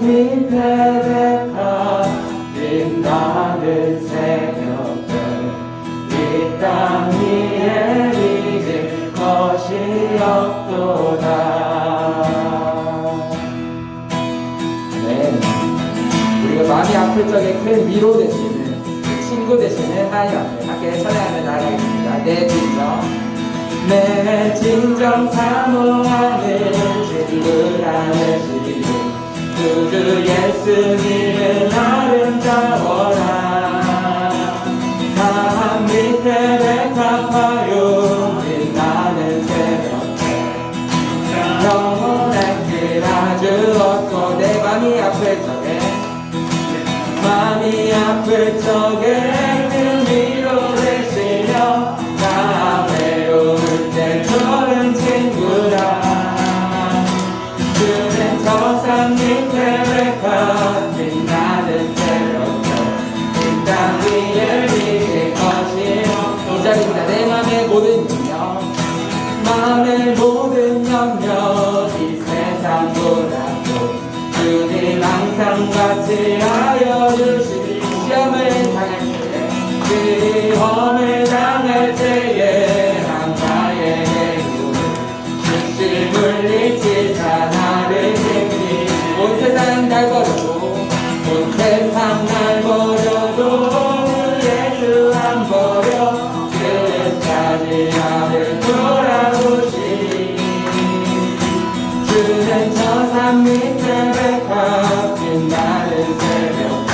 밑에 백합 빛나는 새벽별 이 땅 위에 믿을 것이 없도다. 네, 우리가 마음이 아플 적에 큰 위로 되시는, 친구 되시는 하나님 앞에 함께 찬양하며 나아가겠습니다. 내 진정 사모하는 친구 안으시니 구주 예수님은 아름다워라. 산 밑에 백합화요 빛나는 새벽별 영원한 길 아주 얻고 내 맘이 아플 적에 그 위로 되시며 나 외로울 때 좋은 친구라. 그는 저 산 밑에 백합 빛나는 새벽별 이 땅 위에 믿을 것이 이 자리입니다. 내 맘의 모든 염려 이 세상보다도 주님 항상 같이 하여 주시니 시험을 당할 때에 시험을 당할 때에 한가의 내구를 즉시 물리치사 나를 지키니 온 세상 날 버려도 예수 안 버려 끝까지 나를 돌아보시니 주는 저 산 밑에 백합 빛나는 새벽별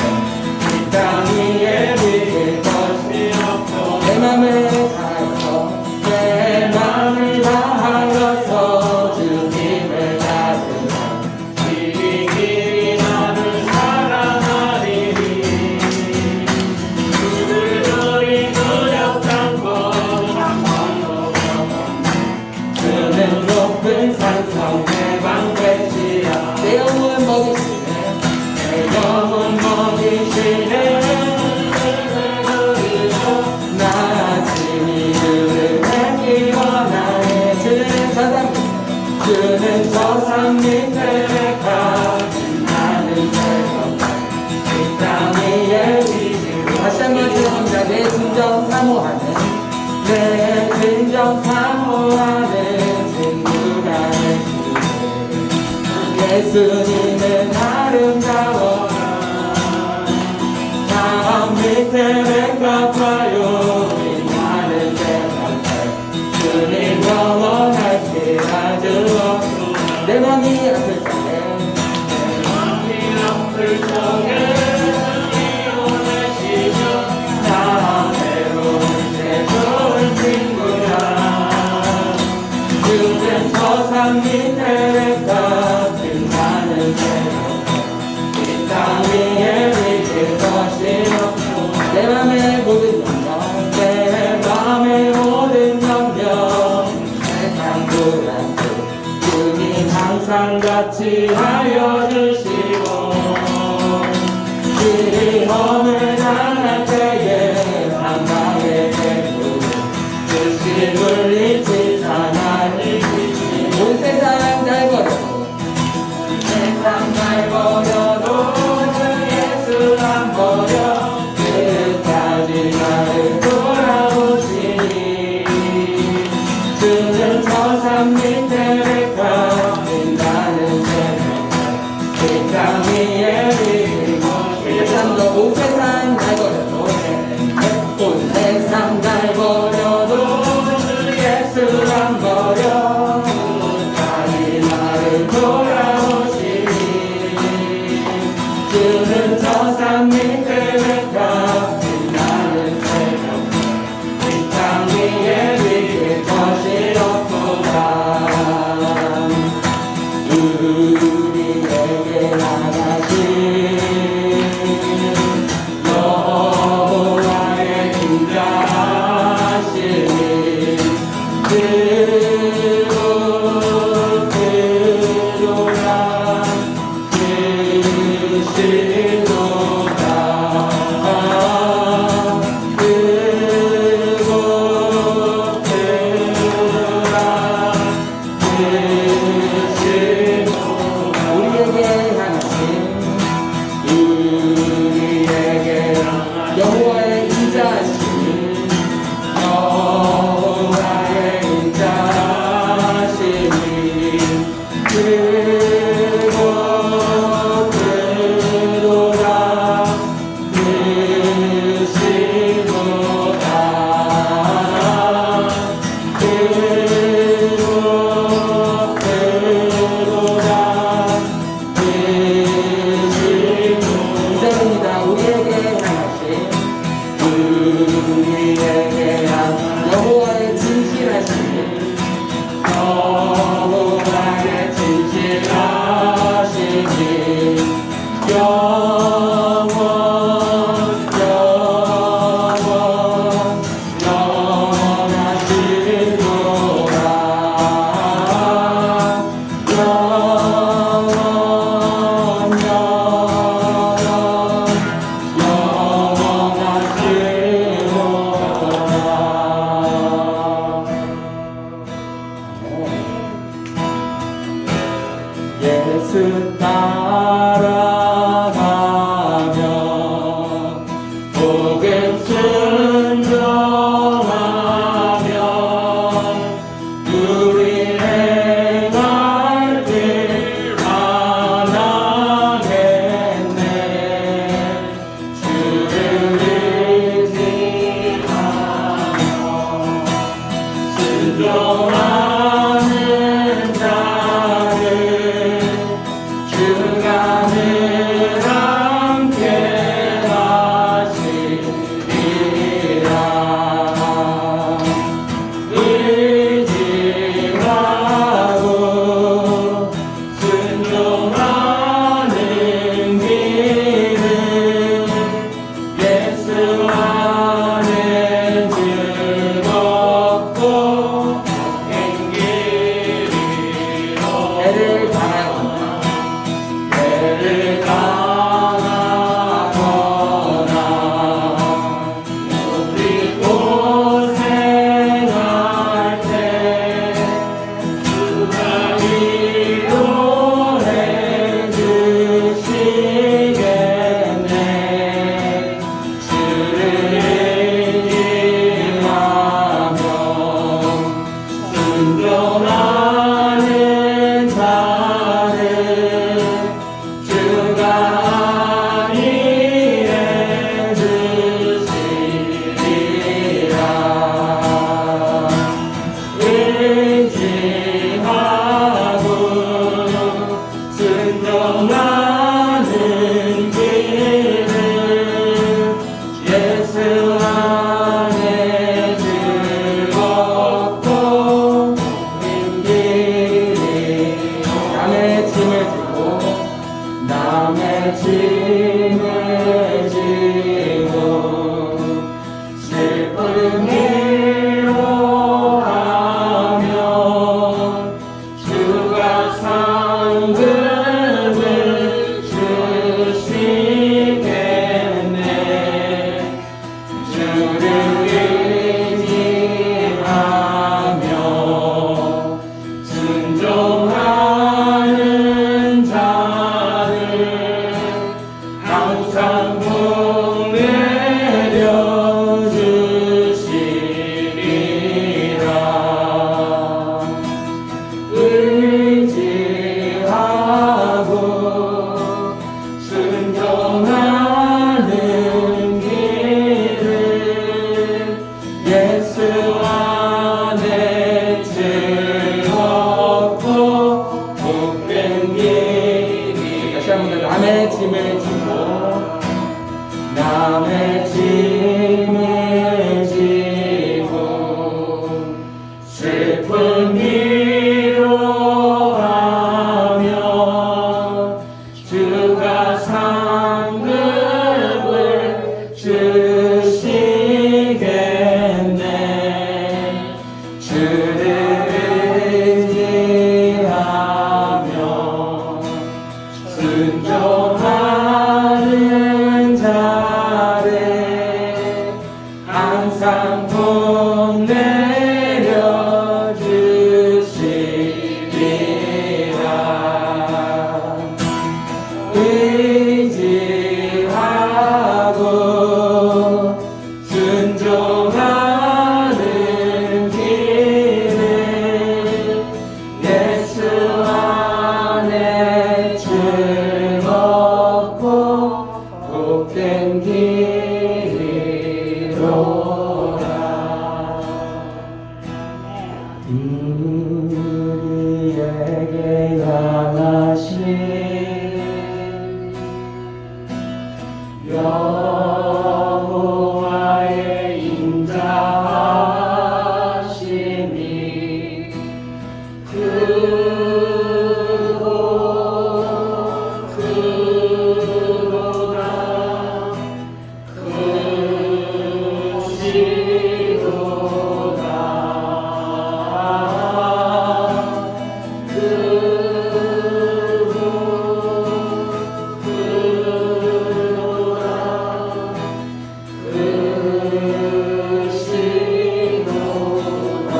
이 땅 위에 믿을 것이 없고 내 맘을 다하여서 주님을 따르라. 길이 나를 사랑하리니 그를 저리 노력 않고 그는 높은 산성 내 방패시라. 내 영혼 먹이시네 나 아침이 그를 뵙기 원하네. 주는 저 산 밑에 백합 빛나는 새벽별 이 땅 위에 믿을 다시 한번 기억합니다. 내 진정 사모하는 친구가 예수님은 아름다워라. 산 밑에 백합화요 빛나는 새벽별 주님 영원할 길 아주 없고 내 맘이 아플 적에 이혼하시며 나 외로울 때 좋은 친구라. 주는 저 산 밑에 백합 빛나는 새벽별 이 땅 위에 믿을 것이 없고 내 맘의 모든 염려 세상 불안도 주님 항상 같이 하여 주시고 시험을 당할 때에 한가의 대구 즉시 물리치사 나를 지키니 온 세상 날 버려도 예수 안 버려 끝까지 나를 돌아보시니 주는 저 산 밑에 백합 빛나는 새벽별 이 땅 위에 믿을 것이 온 세상 날 버려도 예수 안 버려 끝까지 나를 돌아보시니 주는 저 산 밑에 백합 빛나는 새벽별 이 땅 위에 믿을 것이 없도다. 우리에게 나가신 여호와의 인자하시니 그곳으로라 우리에게 향하신 자리에 드시리라. 의지하고 순종하는 길을 예수 안에 즐겁고 힘기리. 남의 짐을 지고 남의 짐을 지고 슬픈 위로하며 주가 상급을 주시겠네. 주를 의지하며 순종하는 자를 항상 복 내려 주시리라. 의지하고 순종하는 길을 예수 안에 즐겁고 복된 길이. 다시 한번 남의 짐을 지고 남의 짐을 지고 슬픈 위로하며 주가 상급을 주시겠네. 주를 의지하며 순종하는 자를 항상 복 내려 주시리라. 의지하고 순종하는 길을 예수 안에 즐겁고 복된 길이로라. 우리에게 향하신 여호와의 인자하심이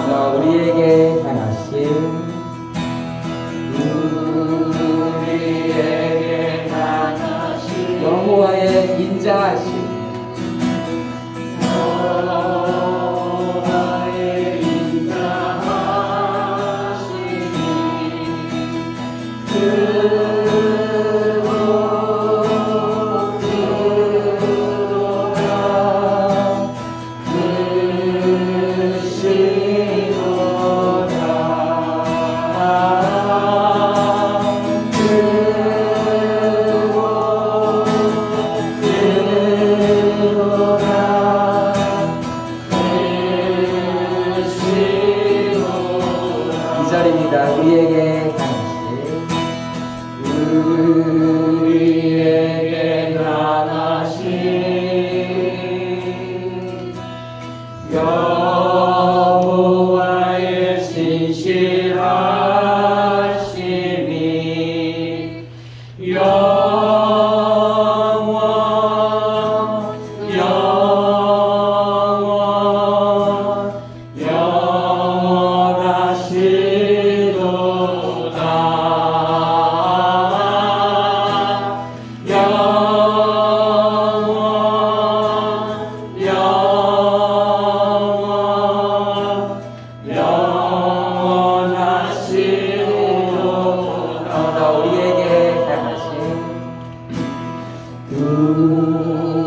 크도다 우리에게 향하신 여호와의 인자하심.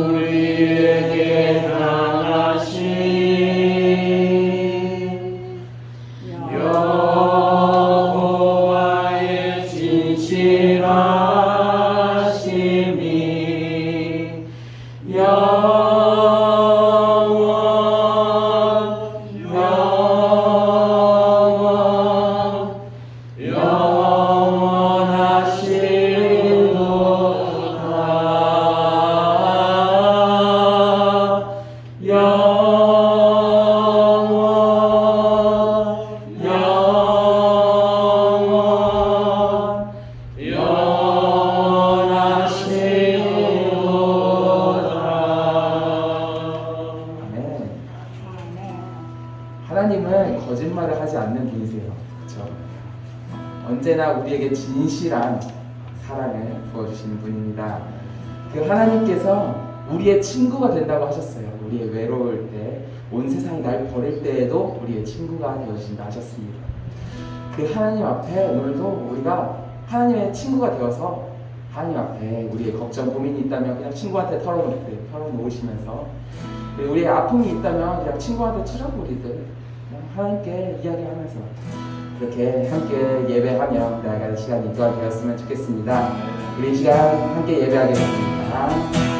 우리에게 향하신 여호와의 진실하심이 하나님은 거짓말을 하지 않는 분이세요. 그렇죠? 언제나 우리에게 진실한 사랑을 부어주시는 분입니다. 그 하나님께서 우리의 친구가 된다고 하셨어요. 우리의 외로울 때, 온 세상이 날 버릴 때에도 우리의 친구가 되어주신다 하셨습니다. 그 하나님 앞에 오늘도 우리가 하나님의 친구가 되어서 하나님 앞에 우리의 걱정, 고민이 있다면 그냥 친구한테 털어놓으시면서, 우리의 아픔이 있다면 그냥 친구한테 틀어버리듯 그냥 하나님께 이야기하면서 그렇게 함께 예배하며 나아가는 시간이 또한 되었으면 좋겠습니다. 우리 이 시간 함께 예배하겠습니다.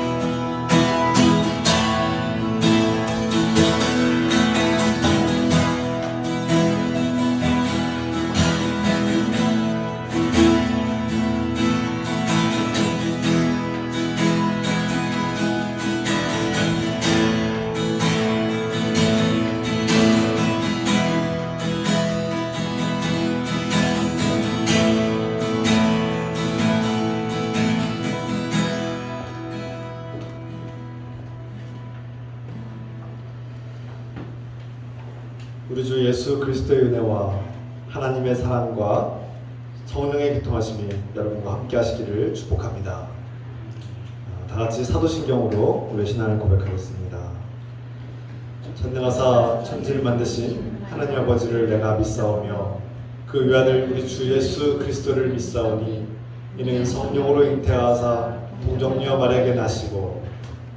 우리 주 예수 그리스도의 은혜와 하나님의 사랑과 성령의 교통하심이 여러분과 함께 하시기를 축복합니다. 다 같이 사도신경으로 우리의 신앙을 고백하겠습니다. 전능하사 천지를 만드신 하나님 아버지를 내가 믿사오며 그 외아들 우리 주 예수 그리스도를 믿사오니 이는 성령으로 잉태하사 동정녀 마리아에게 나시고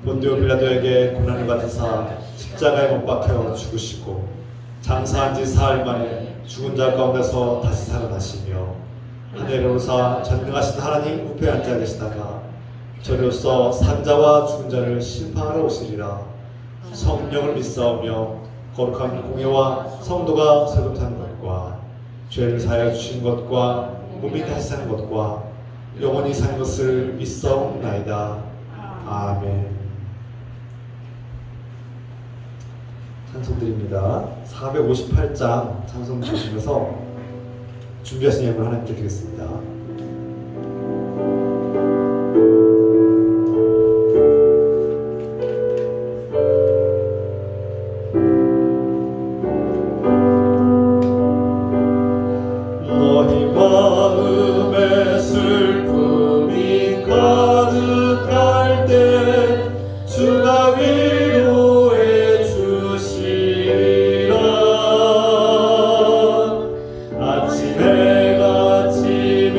본디오 빌라도에게 고난을 받으사 십자가에 못 박혀 죽으시고 장사한 지 사흘 만에 죽은 자 가운데서 다시 살아나시며 하늘에 오르사 전능하신 하나님 우편에 앉아 계시다가 저리로서 산자와 죽은 자를 심판하러 오시리라. 성령을 믿사오며 거룩한 공예와 성도가 세급하는 것과 죄를 사하여 주신 것과 몸이 다시 사는 것과 영원히 사는 것을 믿사옵나이다. 아멘. 찬송드립니다. 458장 찬송 드리면서 준비하신 예물 하나님께 드리겠습니다. 너희 마음에 슬픔이 가득할 때 주가 위로해 주시리라. 아침에 같이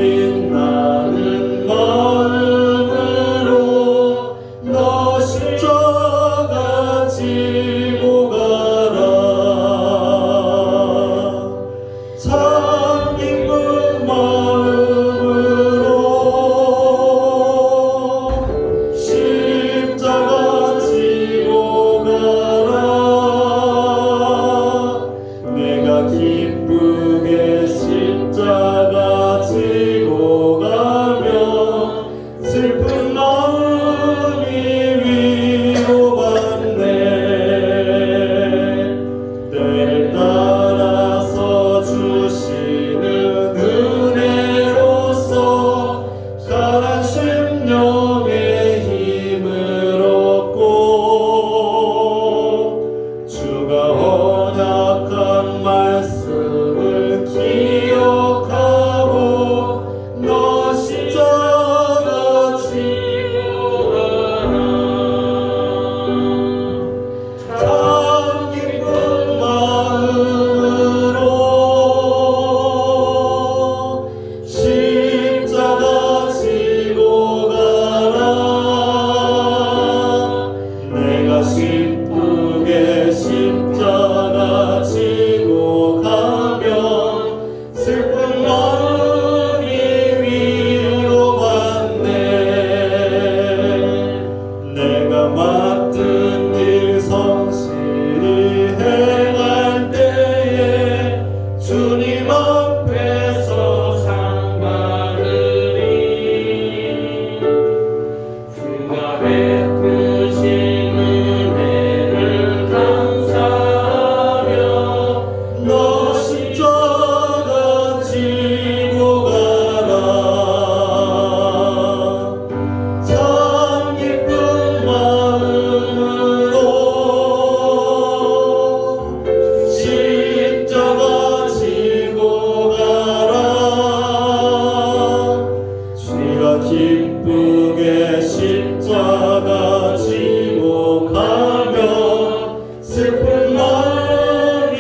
기쁨의 십자가 지고 가며 슬픈 마음이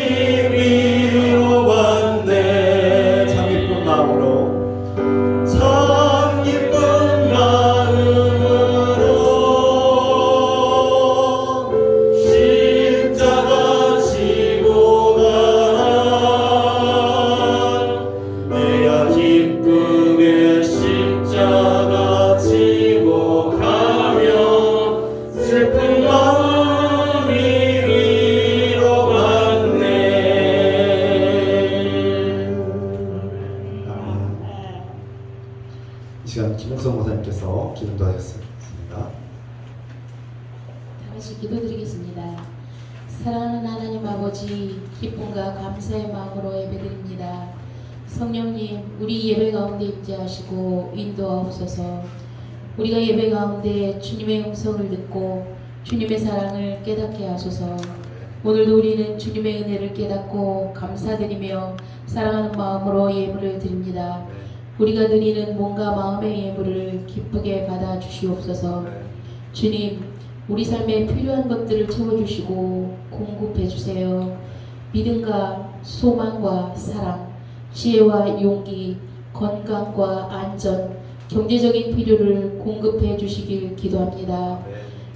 위로받네. 참 기쁜 마음으로 참 기쁜 마음으로 십자가 지고 가라. 내가 기쁨의 십자가 지고 가며 슬픈 마음이 위로받네. 아멘. 이 시간 김옥성 목사님께서 기도도 하셨습니다. 다시 기도드리겠습니다. 사랑하는 하나님 아버지, 기쁨과 감사의 마음으로 예배드립니다. 성령님, 우리 예배 가운데 임재하시고 인도하옵소서. 우리가 예배 가운데 주님의 음성을 듣고 주님의 사랑을 깨닫게 하소서. 오늘도 우리는 주님의 은혜를 깨닫고 감사드리며 사랑하는 마음으로 예물을 드립니다. 우리가 드리는 몸과 마음의 예물을 기쁘게 받아 주시옵소서. 주님, 우리 삶에 필요한 것들을 채워주시고 공급해 주세요. 믿음과 소망과 사랑, 지혜와 용기, 건강과 안전, 경제적인 필요를 공급해 주시길 기도합니다.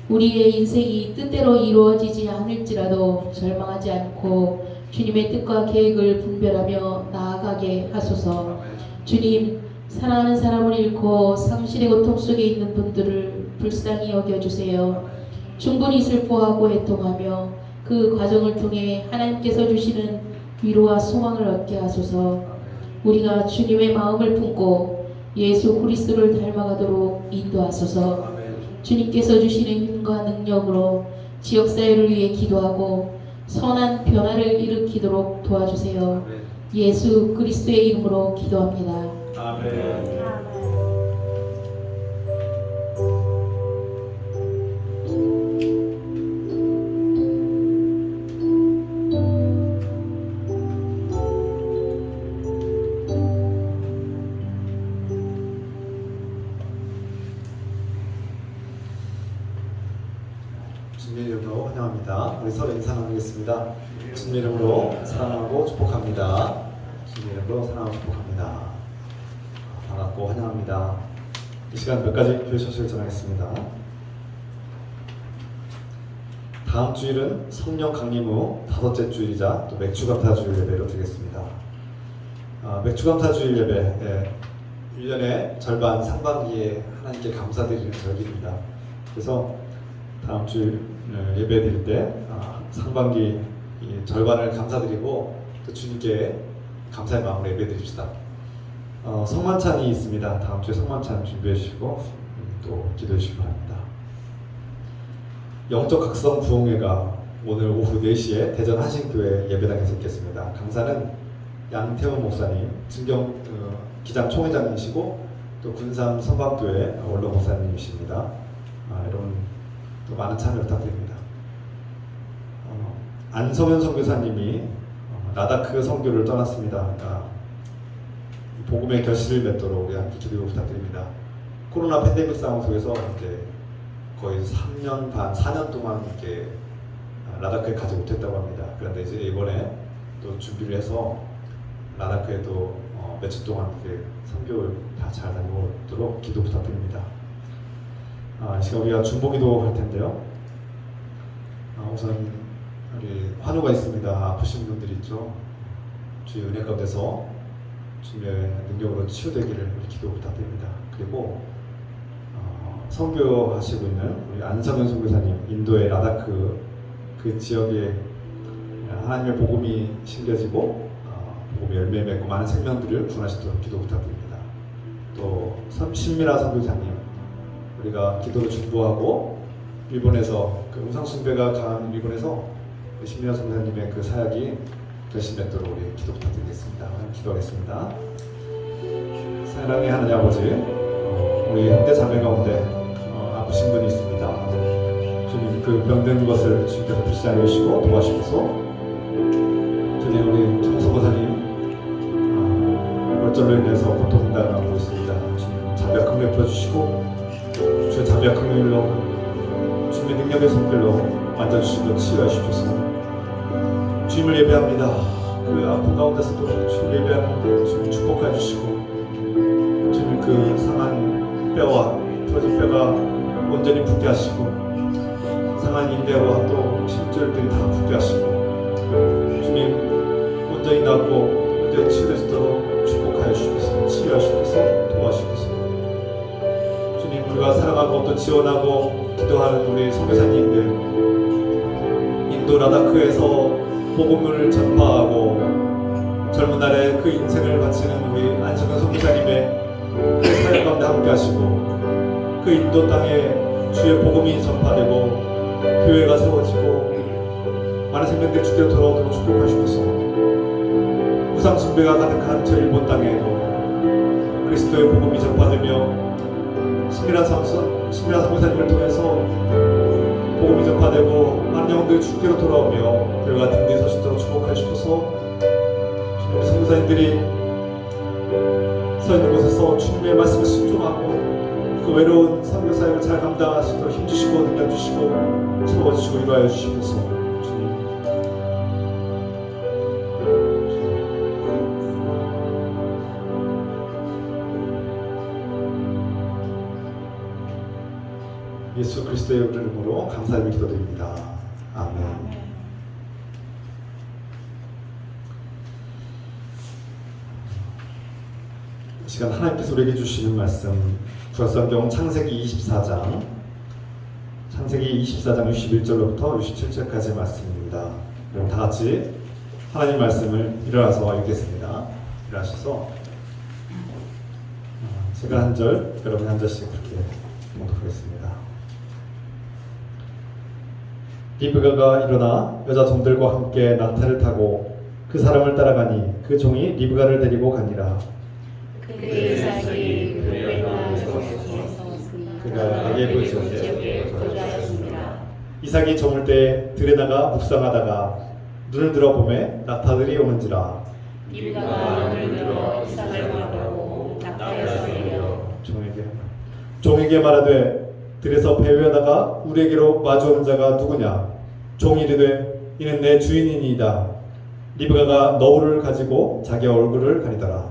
우리의 인생이 뜻대로 이루어지지 않을지라도 절망하지 않고 주님의 뜻과 계획을 분별하며 나아가게 하소서. 주님, 사랑하는 사람을 잃고 상실의 고통 속에 있는 분들을 불쌍히 여겨주세요. 충분히 슬퍼하고 애통하며 그 과정을 통해 하나님께서 주시는 위로와 소망을 얻게 하소서. 우리가 주님의 마음을 품고 예수 그리스도를 닮아가도록 인도하소서. 주님께서 주시는 힘과 능력으로 지역사회를 위해 기도하고 선한 변화를 일으키도록 도와주세요. 예수 그리스도의 이름으로 기도합니다. 아멘. 주님의 이름으로 환영합니다. 우리 서로 인사 나누겠습니다. 주님의 이름으로 사랑하고 축복합니다. 주님의 이름으로 사랑하고 축복합니다. 반갑고 환영합니다. 이 시간 몇 가지 교회소식을 전하겠습니다. 다음 주일은 성령 강림 후 5째 주일이자 또 맥주감사 주일 예배로 드리겠습니다. 맥주감사 주일 예배, 1년의 절반 상반기에 하나님께 감사드리는 절기입니다. 그래서 다음 주일 예배 드릴 때 상반기 절반을 감사드리고 또 주님께 감사의 마음으로 예배 드립시다. 성만찬이 있습니다. 다음 주에 성만찬 준비해 주시고 또 기도해 주시기 바랍니다. 영적 각성 부흥회가 오늘 오후 4시에 대전 한신교회 예배당에서 있겠습니다. 강사는 양태훈 목사님, 증경 기장 총회장이시고 또 군산 선박교회 원로 목사님이십니다. 여러분 또 많은 참여 부탁드립니다. 안성현 선교사님이 라다크 선교를 떠났습니다. 복음의 결실을 맺도록 우리 함께 기도 부탁드립니다. 코로나 팬데믹 상황 속에서 이제 거의 3년 반, 4년 동안 이렇게 라다크에 가지 못했다고 합니다. 그런데 이제 이번에 또 준비를 해서 라다크에도 며칠 동안 이렇게 선교를 다 잘 다녀오도록 기도 부탁드립니다. 이 시간 우리가 중보기도 할 텐데요. 우선 우리 환우가 있습니다. 아프신 분들이 있죠. 주의 은혜 가운데서 주님의 능력으로 치유되기를 우리 기도 부탁드립니다. 그리고 선교하시고 있는 우리 안성현 선교사님, 인도의 라다크 그 지역에 하나님의 복음이 심겨지고 복음의 열매 맺고 많은 생명들을 구원하시도록 기도 부탁드립니다. 또 신미라 선교사님, 우리가 기도로 중보하고 일본에서 그 우상숭배가 강한 일본에서 신미라 선교사님의 그 사역이 결실맺도록 우리 기도 부탁드리겠습니다. 기도하겠습니다. 사랑의 하나님 아버지, 우리 현대 자매 가운데 아프신 분이 있습니다. 주님 그 병든 것을 주님께서 불쌍히 여시고 도와주셔서 주님 우리 청소보사님 골절로 인해서 고통당하고 있습니다. 주님 자벽 긍휼 풀어주시고 주의 주의 자비와 긍휼로 주님의 능력의 손길로 만져주시고 치유하시옵소서. 주님을 예배합니다. 그 아픈 가운데서도 주님 예배하는데 주님 축복해 주시고 주님 그 상한 뼈와 부러진 뼈가 온전히 붙게 하시고 상한 인대와 또 심줄들이 다 붙게 하시고 주님 온전히 낫고 온전히 치유될 수 있도록 축복하여 주시옵소서. 치유하시옵소서. 도와주시옵소서. 주님 우리가 사랑하고 또 지원하고 기도하는 우리 선교사님들 인도 라다크에서 복음을 전파하고 젊은 날에 그 인생을 바치는 우리 안성근 선교사님의 그 사역 가운데 함께 하시고 그 인도 땅에 주의 복음이 전파되고 교회가 세워지고 많은 생명들이 주께로 돌아오도록 축복하시옵소서. 우상 숭배가 가득한 저 일본 땅에도 그리스도의 복음이 전파되며 신비란 선교사님을 통해서 복음이 전파되고 많은 영혼들이 주께로 돌아오며 교회가 든든히 설 수 있도록 축복하시옵소서. 주님 선교사님들이 서 있는 곳에서 주님의 말씀을 순종하고 그 외로운 선교 사역을 잘 감당하시도록 힘주시고 능력 주시고 채워주시고 이루하여 주시옵소서. 주님 예수 그리스도의 이름으로 감사의 기도드립니다. 아멘. 이 시간 하나님께서 우리에게 주시는 말씀 구약성경 창세기 24장 61절로부터 67절까지 말씀입니다. 그럼 다 같이 하나님 말씀을 일어나서 읽겠습니다. 일어나셔서 제가 한 절, 여러분 한 절씩 그렇게 봉독하겠습니다. 리브가가 일어나 여자 종들과 함께 낙타를 타고 그 사람을 따라가니 그 종이 리브가를 데리고 가니라. 그의 이삭이 그가 네게브 지역에 거주하였습니다. 이삭이 저물 때 들에 나가 묵상하다가 눈을 들어 보매 낙타들이 오는지라. 리브가가 눈을 들어 이삭을 바라보고 낙타에서 내려 종에게 말하되 들에서 배회하다가 우리에게로 마주오는 자가 누구냐? 종이 이르되 이는 내 주인이니이다. 리브가가 너울을 가지고 자기 얼굴을 가리더라.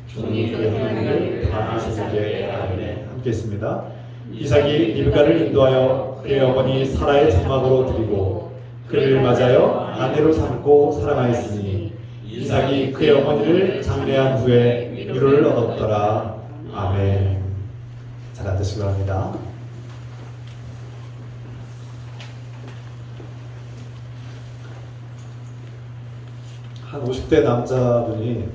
종이 그 행을 다 이삭에게 하매 함께 있습니다. 이삭이 리브가를 인도하여 그의 어머니 사라의 장막으로 드리고 그를 맞아여 아내로 삼고 사랑하였으니 이삭이 그의 어머니를 장례한 후에 위로를 얻었더라. 아멘. 잘 앉으시기 바랍니다. 한 50대 남자분이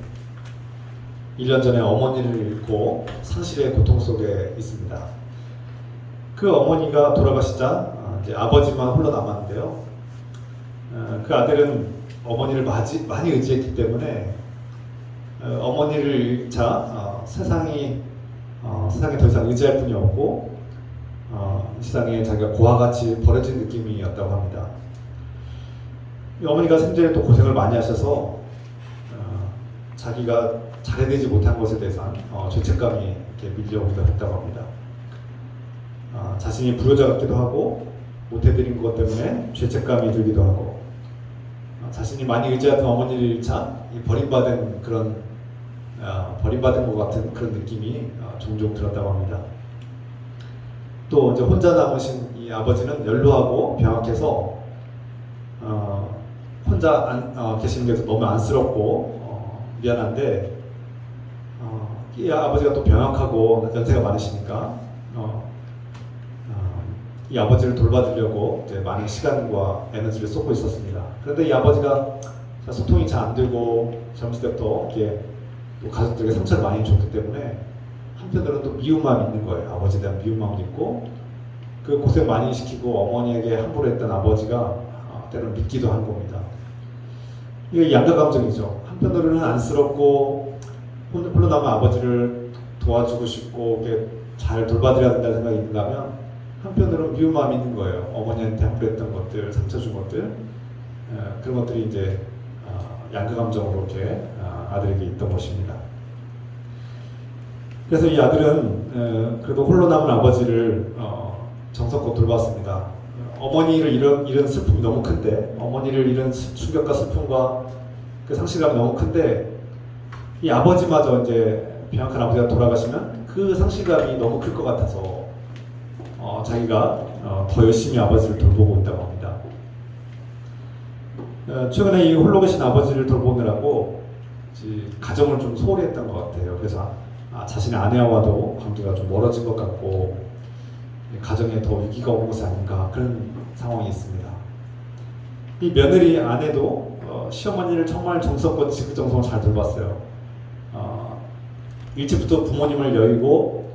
1년 전에 어머니를 잃고 상실의 고통 속에 있습니다. 그 어머니가 돌아가시자 이제 아버지만 홀로 남았는데요. 그 아들은 어머니를 많이 의지했기 때문에 어머니를 잃자 세상에 더 이상 의지할 분이 없고 이 세상에 자기가 고아같이 버려진 느낌이었다고 합니다. 이 어머니가 생전에 또 고생을 많이 하셔서 자기가 잘해내지 못한 것에 대해서 죄책감이 이렇게 밀려오기도 했다고 합니다. 자신이 불효자 같기도 하고 못해드린 것 때문에 죄책감이 들기도 하고 자신이 많이 의지했던 어머니를 잃자 버림받은 것 같은 그런 느낌이 종종 들었다고 합니다. 또 이제 혼자 남으신 이 아버지는 연로하고 병약해서 혼자 계시는 게 너무 안쓰럽고 미안한데 이 아버지가 또 병약하고 연세가 많으시니까 이 아버지를 돌봐주려고 이제 많은 시간과 에너지를 쏟고 있었습니다. 그런데 이 아버지가 소통이 잘 안 되고 젊을 때부터 이렇게 또 가족들에게 상처를 많이 줬기 때문에 한편으로는 또 미움감이 있는 거예요. 아버지에 대한 미움감도 있고 그 고생 많이 시키고 어머니에게 함부로 했던 아버지가 때로는 믿기도 한 겁니다. 이게 양가 감정이죠. 한편으로는 안쓰럽고 홀로 남은 아버지를 도와주고 싶고 이렇게 잘 돌봐드려야 된다는 생각이 있는가 하면 한편으로는 미움감이 있는 거예요. 어머니한테 함부로 했던 것들, 상처 준 것들 그런 것들이 이제 양가 감정으로 이렇게 아들에게 있던 것입니다. 그래서 이 아들은 그래도 홀로 남은 아버지를 정성껏 돌봤습니다. 어머니를 잃은 슬픔이 너무 큰데, 어머니를 잃은 충격과 슬픔과 그 상실감이 너무 큰데, 이 아버지마저 이제 병약한 아버지가 돌아가시면 그 상실감이 너무 클 것 같아서 자기가 더 열심히 아버지를 돌보고 있다고 합니다. 최근에 이 홀로 계신 아버지를 돌보느라고 가정을 좀 소홀히 했던 것 같아요. 그래서 자신의 아내와도 관계가 좀 멀어진 것 같고 가정에 더 위기가 오는 것이 아닌가 그런 상황이 있습니다. 이 며느리 아내도 시어머니를 정말 정성껏 지극정성을 잘 돌봤어요. 일찍부터 부모님을 여의고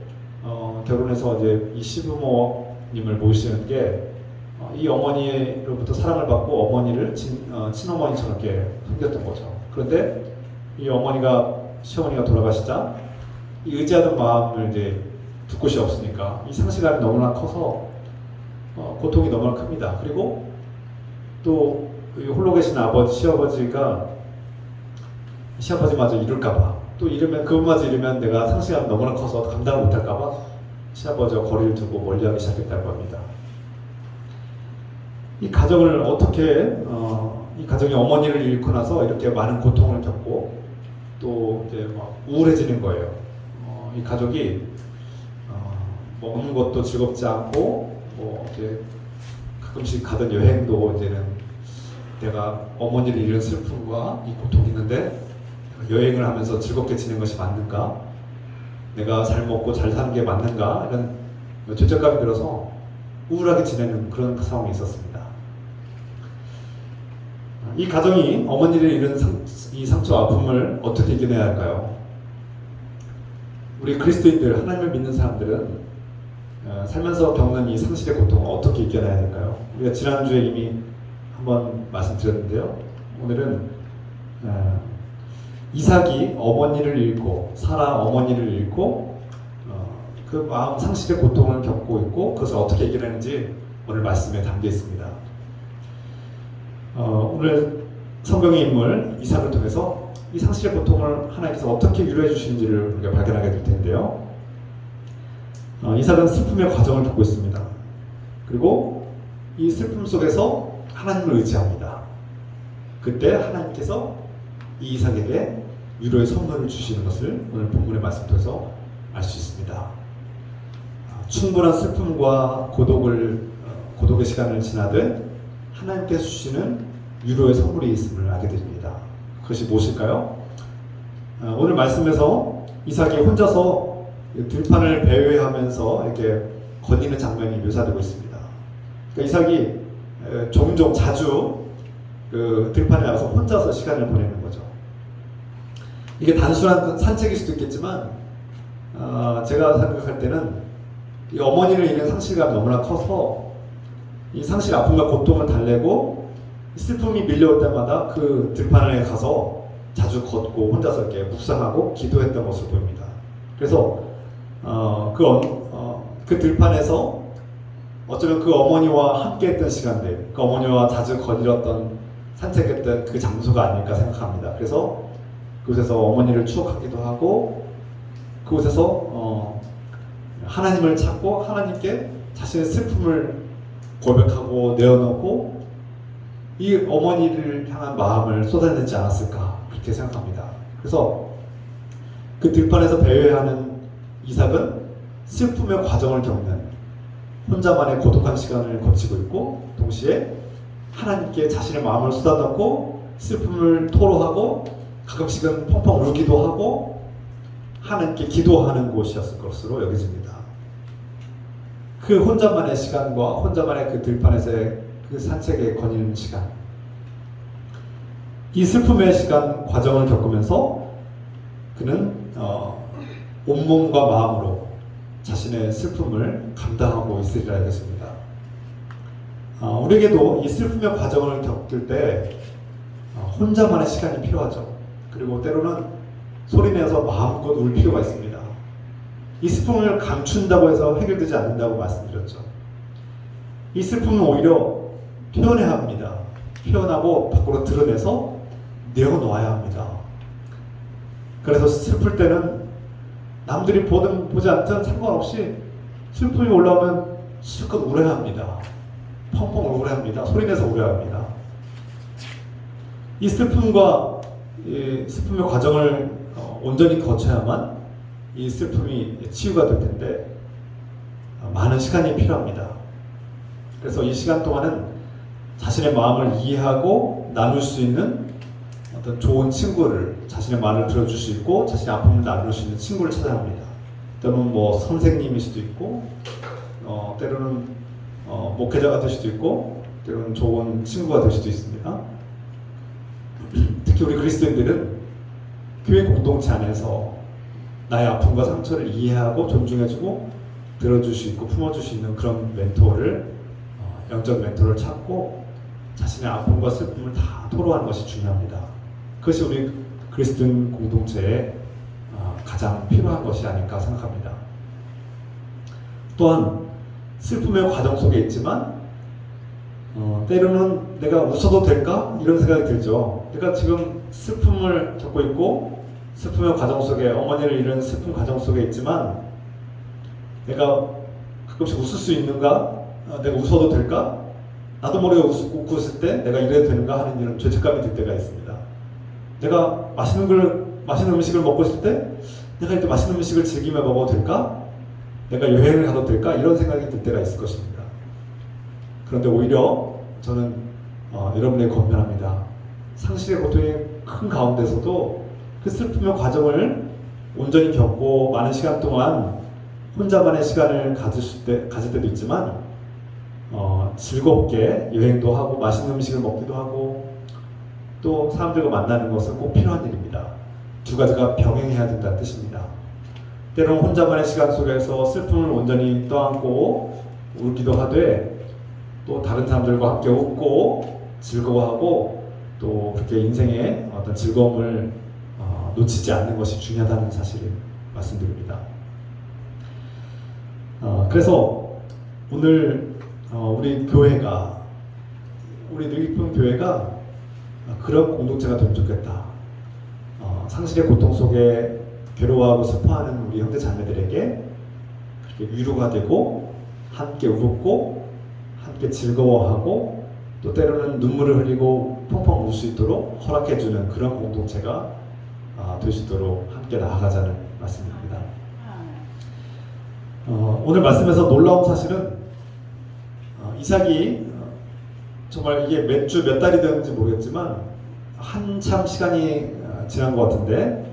결혼해서 이제 이 시부모님을 모시는 게 이 어머니로부터 사랑을 받고 어머니를 친어머니처럼 이렇게 섬겼던 거죠. 그런데 이 시어머니가 돌아가시자 이 의지하던 마음을 이제 둘 곳이 없으니까 이 상실감이 너무나 커서 고통이 너무나 큽니다. 그리고 또 홀로 계신 시아버지마저 잃을까봐, 또 그분마저 잃으면 내가 상실감이 너무나 커서 감당을 못할까봐 시아버지와 거리를 두고 멀리하기 시작했다고 합니다. 이 가정을 이 가정이 어머니를 잃고 나서 이렇게 많은 고통을 겪고 또 이제 막 우울해지는 거예요. 이 가족이 먹는 것도 즐겁지 않고 이제 가끔씩 가던 여행도 이제는 내가 어머니를 잃은 슬픔과 이 고통이 있는데 여행을 하면서 즐겁게 지내는 것이 맞는가? 내가 잘 먹고 잘 사는 게 맞는가? 이런 죄책감이 들어서 우울하게 지내는 그런 상황이 있었습니다. 이 가정이 어머니를 잃은 이 상처와 아픔을 어떻게 이겨내야 할까요? 우리 그리스도인들, 하나님을 믿는 사람들은 살면서 겪는 이 상실의 고통을 어떻게 이겨내야 될까요? 우리가 지난주에 이미 한번 말씀드렸는데요. 오늘은 이삭이 어머니를 잃고 사라 어머니를 잃고 그 마음 상실의 고통을 겪고 있고 그것을 어떻게 이겨내는지 오늘 말씀에 담겨 있습니다. 오늘 성경의 인물 이삭을 통해서 이 상실의 고통을 하나님께서 어떻게 위로해 주시는지를 우리가 발견하게 될 텐데요. 이삭은 슬픔의 과정을 겪고 있습니다. 그리고 이 슬픔 속에서 하나님을 의지합니다. 그때 하나님께서 이 이삭에게 위로의 선물을 주시는 것을 오늘 본문의 말씀 통해서 알 수 있습니다. 충분한 슬픔과 고독의 시간을 지나듯 하나님께서 주시는 위로의 선물이 있음을 알게 됩니다. 그것이 무엇일까요? 오늘 말씀에서 이삭이 혼자서 들판을 배회하면서 이렇게 거니는 장면이 묘사되고 있습니다. 그러니까 이삭이 종종 자주 그 들판에 나가서 혼자서 시간을 보내는 거죠. 이게 단순한 산책일 수도 있겠지만 제가 생각할 때는 이 어머니를 잃는 상실감이 너무나 커서 이 상실 아픔과 고통을 달래고 슬픔이 밀려올 때마다 그 들판에 가서 자주 걷고 혼자서 이렇게 묵상하고 기도했던 모습을 보입니다. 그래서 그 들판에서 어쩌면 그 어머니와 함께했던 시간들, 그 어머니와 자주 거닐었던 산책했던 그 장소가 아닐까 생각합니다. 그래서 그곳에서 어머니를 추억하기도 하고 그곳에서 하나님을 찾고 하나님께 자신의 슬픔을 고백하고 내어놓고 이 어머니를 향한 마음을 쏟아내지 않았을까 그렇게 생각합니다. 그래서 그 들판에서 배회하는 이삭은 슬픔의 과정을 겪는 혼자만의 고독한 시간을 거치고 있고 동시에 하나님께 자신의 마음을 쏟아놓고 슬픔을 토로하고 가끔씩은 펑펑 울기도 하고 하나님께 기도하는 곳이었을 것으로 여겨집니다. 그 혼자만의 시간과 혼자만의 그 들판에서의 그 산책에 거니는 시간, 이 슬픔의 시간 과정을 겪으면서 그는 온몸과 마음으로 자신의 슬픔을 감당하고 있으리라 하겠습니다. 우리에게도 이 슬픔의 과정을 겪을 때 혼자만의 시간이 필요하죠. 그리고 때로는 소리내서 마음껏 울 필요가 있습니다. 이 슬픔을 감춘다고 해서 해결되지 않는다고 말씀드렸죠. 이 슬픔은 오히려 표현해야 합니다. 표현하고 밖으로 드러내서 내어놓아야 합니다. 그래서 슬플 때는 남들이 보든 보지 않든 상관없이 슬픔이 올라오면 실컷 우려합니다. 펑펑 우려합니다. 소리내서 우려합니다. 이 슬픔과 이 슬픔의 과정을 온전히 거쳐야만 이 슬픔이 치유가 될 텐데 많은 시간이 필요합니다. 그래서 이 시간 동안은 자신의 마음을 이해하고 나눌 수 있는 어떤 좋은 친구를, 자신의 말을 들어줄 수 있고 자신의 아픔을 나눌 수 있는 친구를 찾아야 합니다. 때로는 뭐 선생님일 수도 있고, 때로는 목회자가 될 수도 있고, 때로는 좋은 친구가 될 수도 있습니다. 특히 우리 그리스도인들은 교회 공동체 안에서 나의 아픔과 상처를 이해하고 존중해주고 들어줄 수 있고 품어줄 수 있는 그런 멘토를, 영적 멘토를 찾고 자신의 아픔과 슬픔을 다 토로하는 것이 중요합니다. 그것이 우리 그리스도인 공동체에 가장 필요한 것이 아닐까 생각합니다. 또한 슬픔의 과정 속에 있지만 때로는 내가 웃어도 될까? 이런 생각이 들죠. 내가 지금 슬픔을 겪고 있고 슬픔의 과정 속에, 어머니를 잃은 슬픔 과정 속에 있지만 내가 가끔씩 웃을 수 있는가? 내가 웃어도 될까? 나도 모르게 웃을 때 내가 이래도 되는가 하는 이런 죄책감이 들 때가 있습니다. 내가 맛있는 음식을 먹고 있을 때 내가 이렇게 맛있는 음식을 즐기며 먹어도 될까? 내가 여행을 가도 될까? 이런 생각이 들 때가 있을 것입니다. 그런데 오히려 저는 여러분에게 권면합니다. 상실의 고통이 큰 가운데서도 그 슬픔의 과정을 온전히 겪고 많은 시간 동안 혼자만의 시간을 가질 때도 있지만 즐겁게 여행도 하고 맛있는 음식을 먹기도 하고 또 사람들과 만나는 것은 꼭 필요한 일입니다. 두 가지가 병행해야 된다는 뜻입니다. 때로는 혼자만의 시간 속에서 슬픔을 온전히 떠안고 울기도 하되 또 다른 사람들과 함께 웃고 즐거워하고 또 그렇게 인생의 어떤 즐거움을 놓치지 않는 것이 중요하다는 사실을 말씀드립니다. 그래서 오늘 우리 교회가, 우리 누이품 교회가 그런 공동체가 되면 좋겠다. 상실의 고통 속에 괴로워하고 슬퍼하는 우리 형제 자매들에게 그렇게 위로가 되고 함께 웃고 함께 즐거워하고 또 때로는 눈물을 흘리고 펑펑 울 수 있도록 허락해주는 그런 공동체가 될 수 있도록 함께 나아가자는 말씀입니다. 오늘 말씀에서 놀라운 사실은 이삭이 정말 이게 몇 주 몇 달이 되는지 모르겠지만 한참 시간이 지난 것 같은데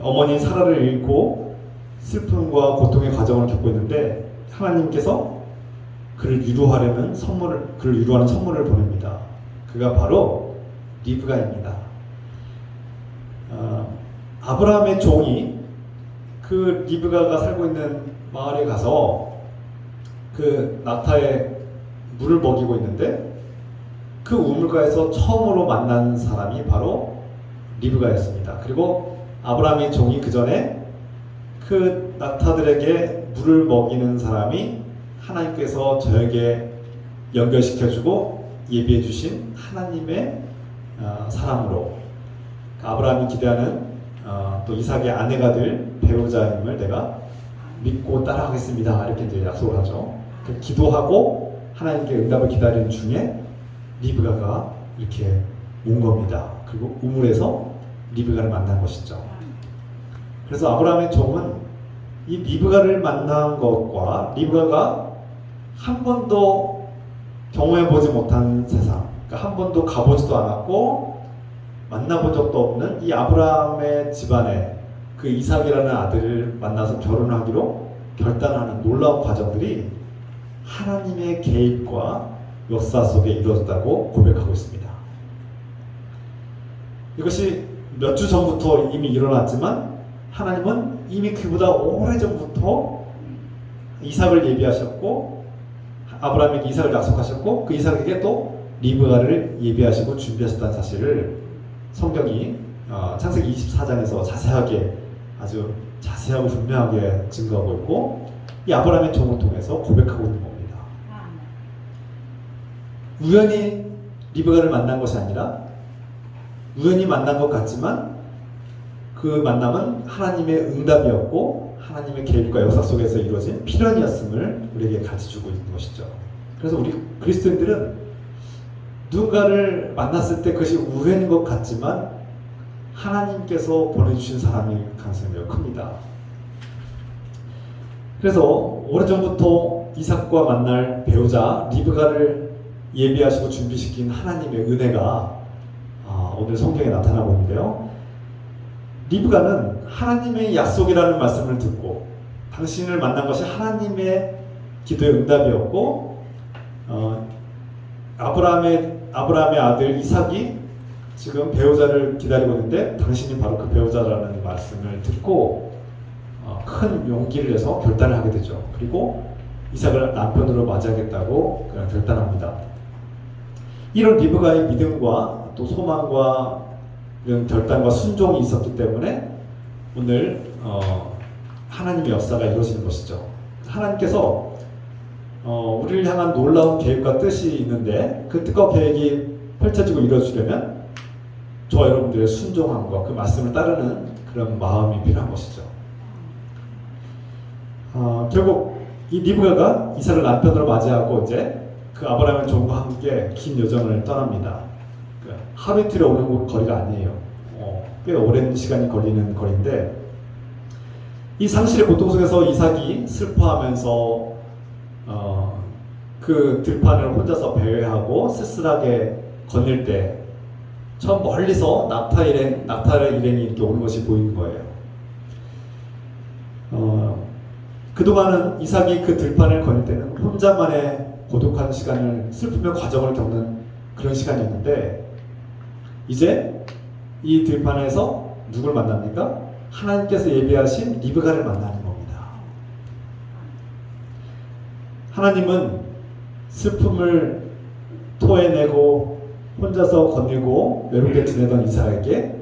어머니 사라를 잃고 슬픔과 고통의 과정을 겪고 있는데 하나님께서 그를 위로하려는 그를 위로하는 선물을 보냅니다. 그가 바로 리브가입니다. 아브라함의 종이 그 리브가가 살고 있는 마을에 가서 그 낙타에 물을 먹이고 있는데 그 우물가에서 처음으로 만난 사람이 바로 리브가였습니다. 그리고 아브라함의 종이 그 전에 그 낙타들에게 물을 먹이는 사람이 하나님께서 저에게 연결시켜주고 예비해 주신 하나님의 사람으로 아브라함이 기대하는 또 이삭의 아내가 될 배우자임을 내가 믿고 따라가겠습니다. 이렇게 이제 약속을 하죠. 기도하고 하나님께 응답을 기다리는 중에 리브가가 이렇게 온 겁니다. 그리고 우물에서 리브가를 만난 것이죠. 그래서 아브라함의 종은 이 리브가를 만난 것과 리브가가 한 번도 경험해보지 못한 세상, 그러니까 한 번도 가보지도 않았고 만나본 적도 없는 이 아브라함의 집안에 그 이삭이라는 아들을 만나서 결혼하기로 결단하는 놀라운 과정들이 하나님의 개입과 역사 속에 이루어졌다고 고백하고 있습니다. 이것이 몇 주 전부터 이미 일어났지만 하나님은 이미 그보다 오래전부터 이삭을 예비하셨고 아브라함에게 이삭을 약속하셨고 그 이삭에게 또 리브가를 예비하시고 준비하셨다는 사실을 성경이 창세기 24장에서 아주 자세하고 분명하게 증거하고 있고 이 아브라함의 종을 통해서 고백하고 있는 겁니다. 우연히 리브가를 만난 것이 아니라 우연히 만난 것 같지만 그 만남은 하나님의 응답이었고 하나님의 계획과 역사 속에서 이루어진 필연이었음을 우리에게 가르쳐주고 있는 것이죠. 그래서 우리 그리스도인들은 누군가를 만났을 때 그것이 우연인 것 같지만 하나님께서 보내주신 사람일 가능성이 매우 큽니다. 그래서 오래전부터 이삭과 만날 배우자 리브가를 예비하시고 준비시킨 하나님의 은혜가 오늘 성경에 나타나고 있는데요. 리브가는 하나님의 약속이라는 말씀을 듣고 당신을 만난 것이 하나님의 기도의 응답이었고 아브라함의 아들 이삭이 지금 배우자를 기다리고 있는데 당신이 바로 그 배우자라는 말씀을 듣고 큰 용기를 내서 결단을 하게 되죠. 그리고 이삭을 남편으로 맞이하겠다고 결단합니다. 이런 리브가의 믿음과 또 소망과 이런 결단과 순종이 있었기 때문에 오늘 하나님의 역사가 이루어지는 것이죠. 하나님께서 우리를 향한 놀라운 계획과 뜻이 있는데 그 뜻과 계획이 펼쳐지고 이루어지려면 저와 여러분들의 순종함과 그 말씀을 따르는 그런 마음이 필요한 것이죠. 결국 이 리브가가 이삭을 남편으로 맞이하고 이제 그 아브라함의 종과 함께 긴 여정을 떠납니다. 하루 이틀에 오는 거리가 아니에요. 꽤 오랜 시간이 걸리는 거리인데 이 상실의 고통 속에서 이삭이 슬퍼하면서 그 들판을 혼자서 배회하고 쓸쓸하게 거닐 때 저 멀리서 낙타의 일행이 이렇게 오는 것이 보이는 거예요. 그동안은 이삭이 그 들판을 거닐 때는 혼자만의 고독한 시간을 슬픔의 과정을 겪는 그런 시간이었는데 이제 이 들판에서 누굴 만납니까? 하나님께서 예비하신 리브가를 만나는 겁니다. 하나님은 슬픔을 토해내고 혼자서 거닐고 외롭게 지내던 이삭에게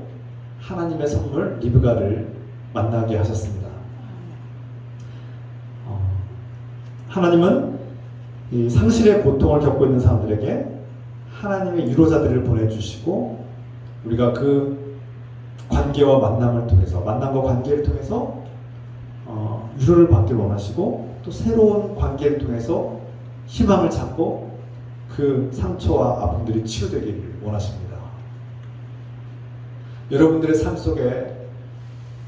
하나님의 선물 리브가를 만나게 하셨습니다. 하나님은 이 상실의 고통을 겪고 있는 사람들에게 하나님의 위로자들을 보내주시고 우리가 그 관계와 만남을 통해서 만남과 관계를 통해서 위로를 받기를 원하시고 또 새로운 관계를 통해서 희망을 찾고 그 상처와 아픔들이 치유되기를 원하십니다. 여러분들의 삶 속에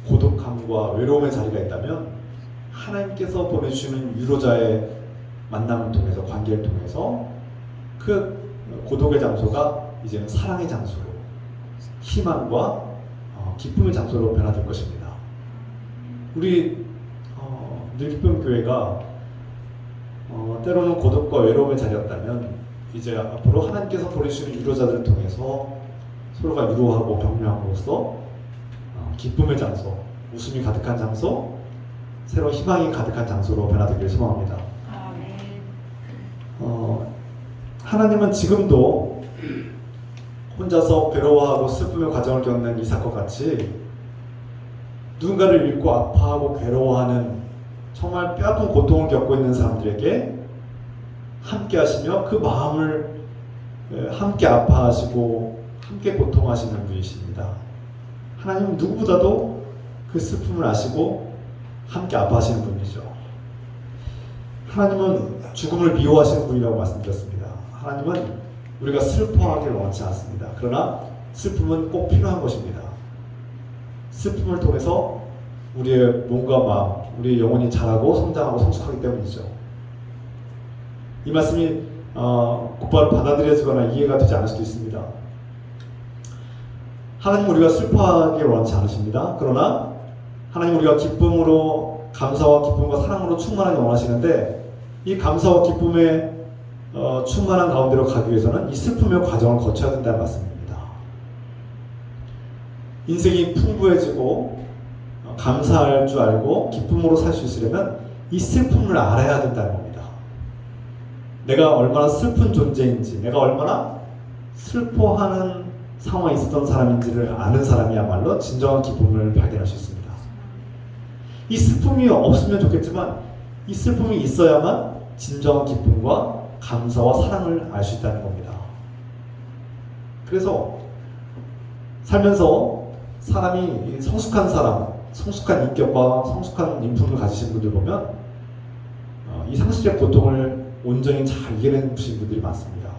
고독함과 외로움의 자리가 있다면 하나님께서 보내주시는 위로자의 만남을 통해서 관계를 통해서 그 고독의 장소가 이제는 사랑의 장소로 희망과 기쁨의 장소로 변화될 것입니다. 우리 늘기쁨 교회가 때로는 고독과 외로움의 자리였다면 이제 앞으로 하나님께서 보내주시는 위로자들을 통해서 서로가 위로하고 격려함으로써 기쁨의 장소, 웃음이 가득한 장소, 새로운 희망이 가득한 장소로 변화되기를 소망합니다. 하나님은 지금도 혼자서 괴로워하고 슬픔의 과정을 겪는 이삭과 같이 누군가를 잃고 아파하고 괴로워하는 정말 뼈아픈 고통을 겪고 있는 사람들에게 함께 하시며 그 마음을 함께 아파하시고 함께 고통하시는 분이십니다. 하나님은 누구보다도 그 슬픔을 아시고 함께 아파하시는 분이죠. 하나님은 죽음을 미워하시는 분이라고 말씀드렸습니다. 하나님은 우리가 슬퍼하기를 원치 않습니다. 그러나 슬픔은 꼭 필요한 것입니다. 슬픔을 통해서 우리의 몸과 마음, 우리의 영혼이 자라고 성장하고 성숙하기 때문이죠. 이 말씀이 곧바로 받아들여지거나 이해가 되지 않을 수도 있습니다. 하나님은 우리가 슬퍼하기를 원치 않으십니다. 그러나 하나님은 우리가 기쁨으로 감사와 기쁨과 사랑으로 충만하게 원하시는데 이 감사와 기쁨에 충만한 가운데로 가기 위해서는 이 슬픔의 과정을 거쳐야 된다는 말씀입니다. 인생이 풍부해지고 감사할 줄 알고 기쁨으로 살 수 있으려면 이 슬픔을 알아야 된다는 겁니다. 내가 얼마나 슬픈 존재인지, 내가 얼마나 슬퍼하는 상황에 있었던 사람인지를 아는 사람이야말로 진정한 기쁨을 발견할 수 있습니다. 이 슬픔이 없으면 좋겠지만 이 슬픔이 있어야만 진정한 기쁨과 감사와 사랑을 알 수 있다는 겁니다. 그래서 살면서 사람이 성숙한 사람, 성숙한 인격과 성숙한 인품을 가지신 분들 보면 이 상실의 고통을 온전히 잘 이겨낸 분들이 많습니다.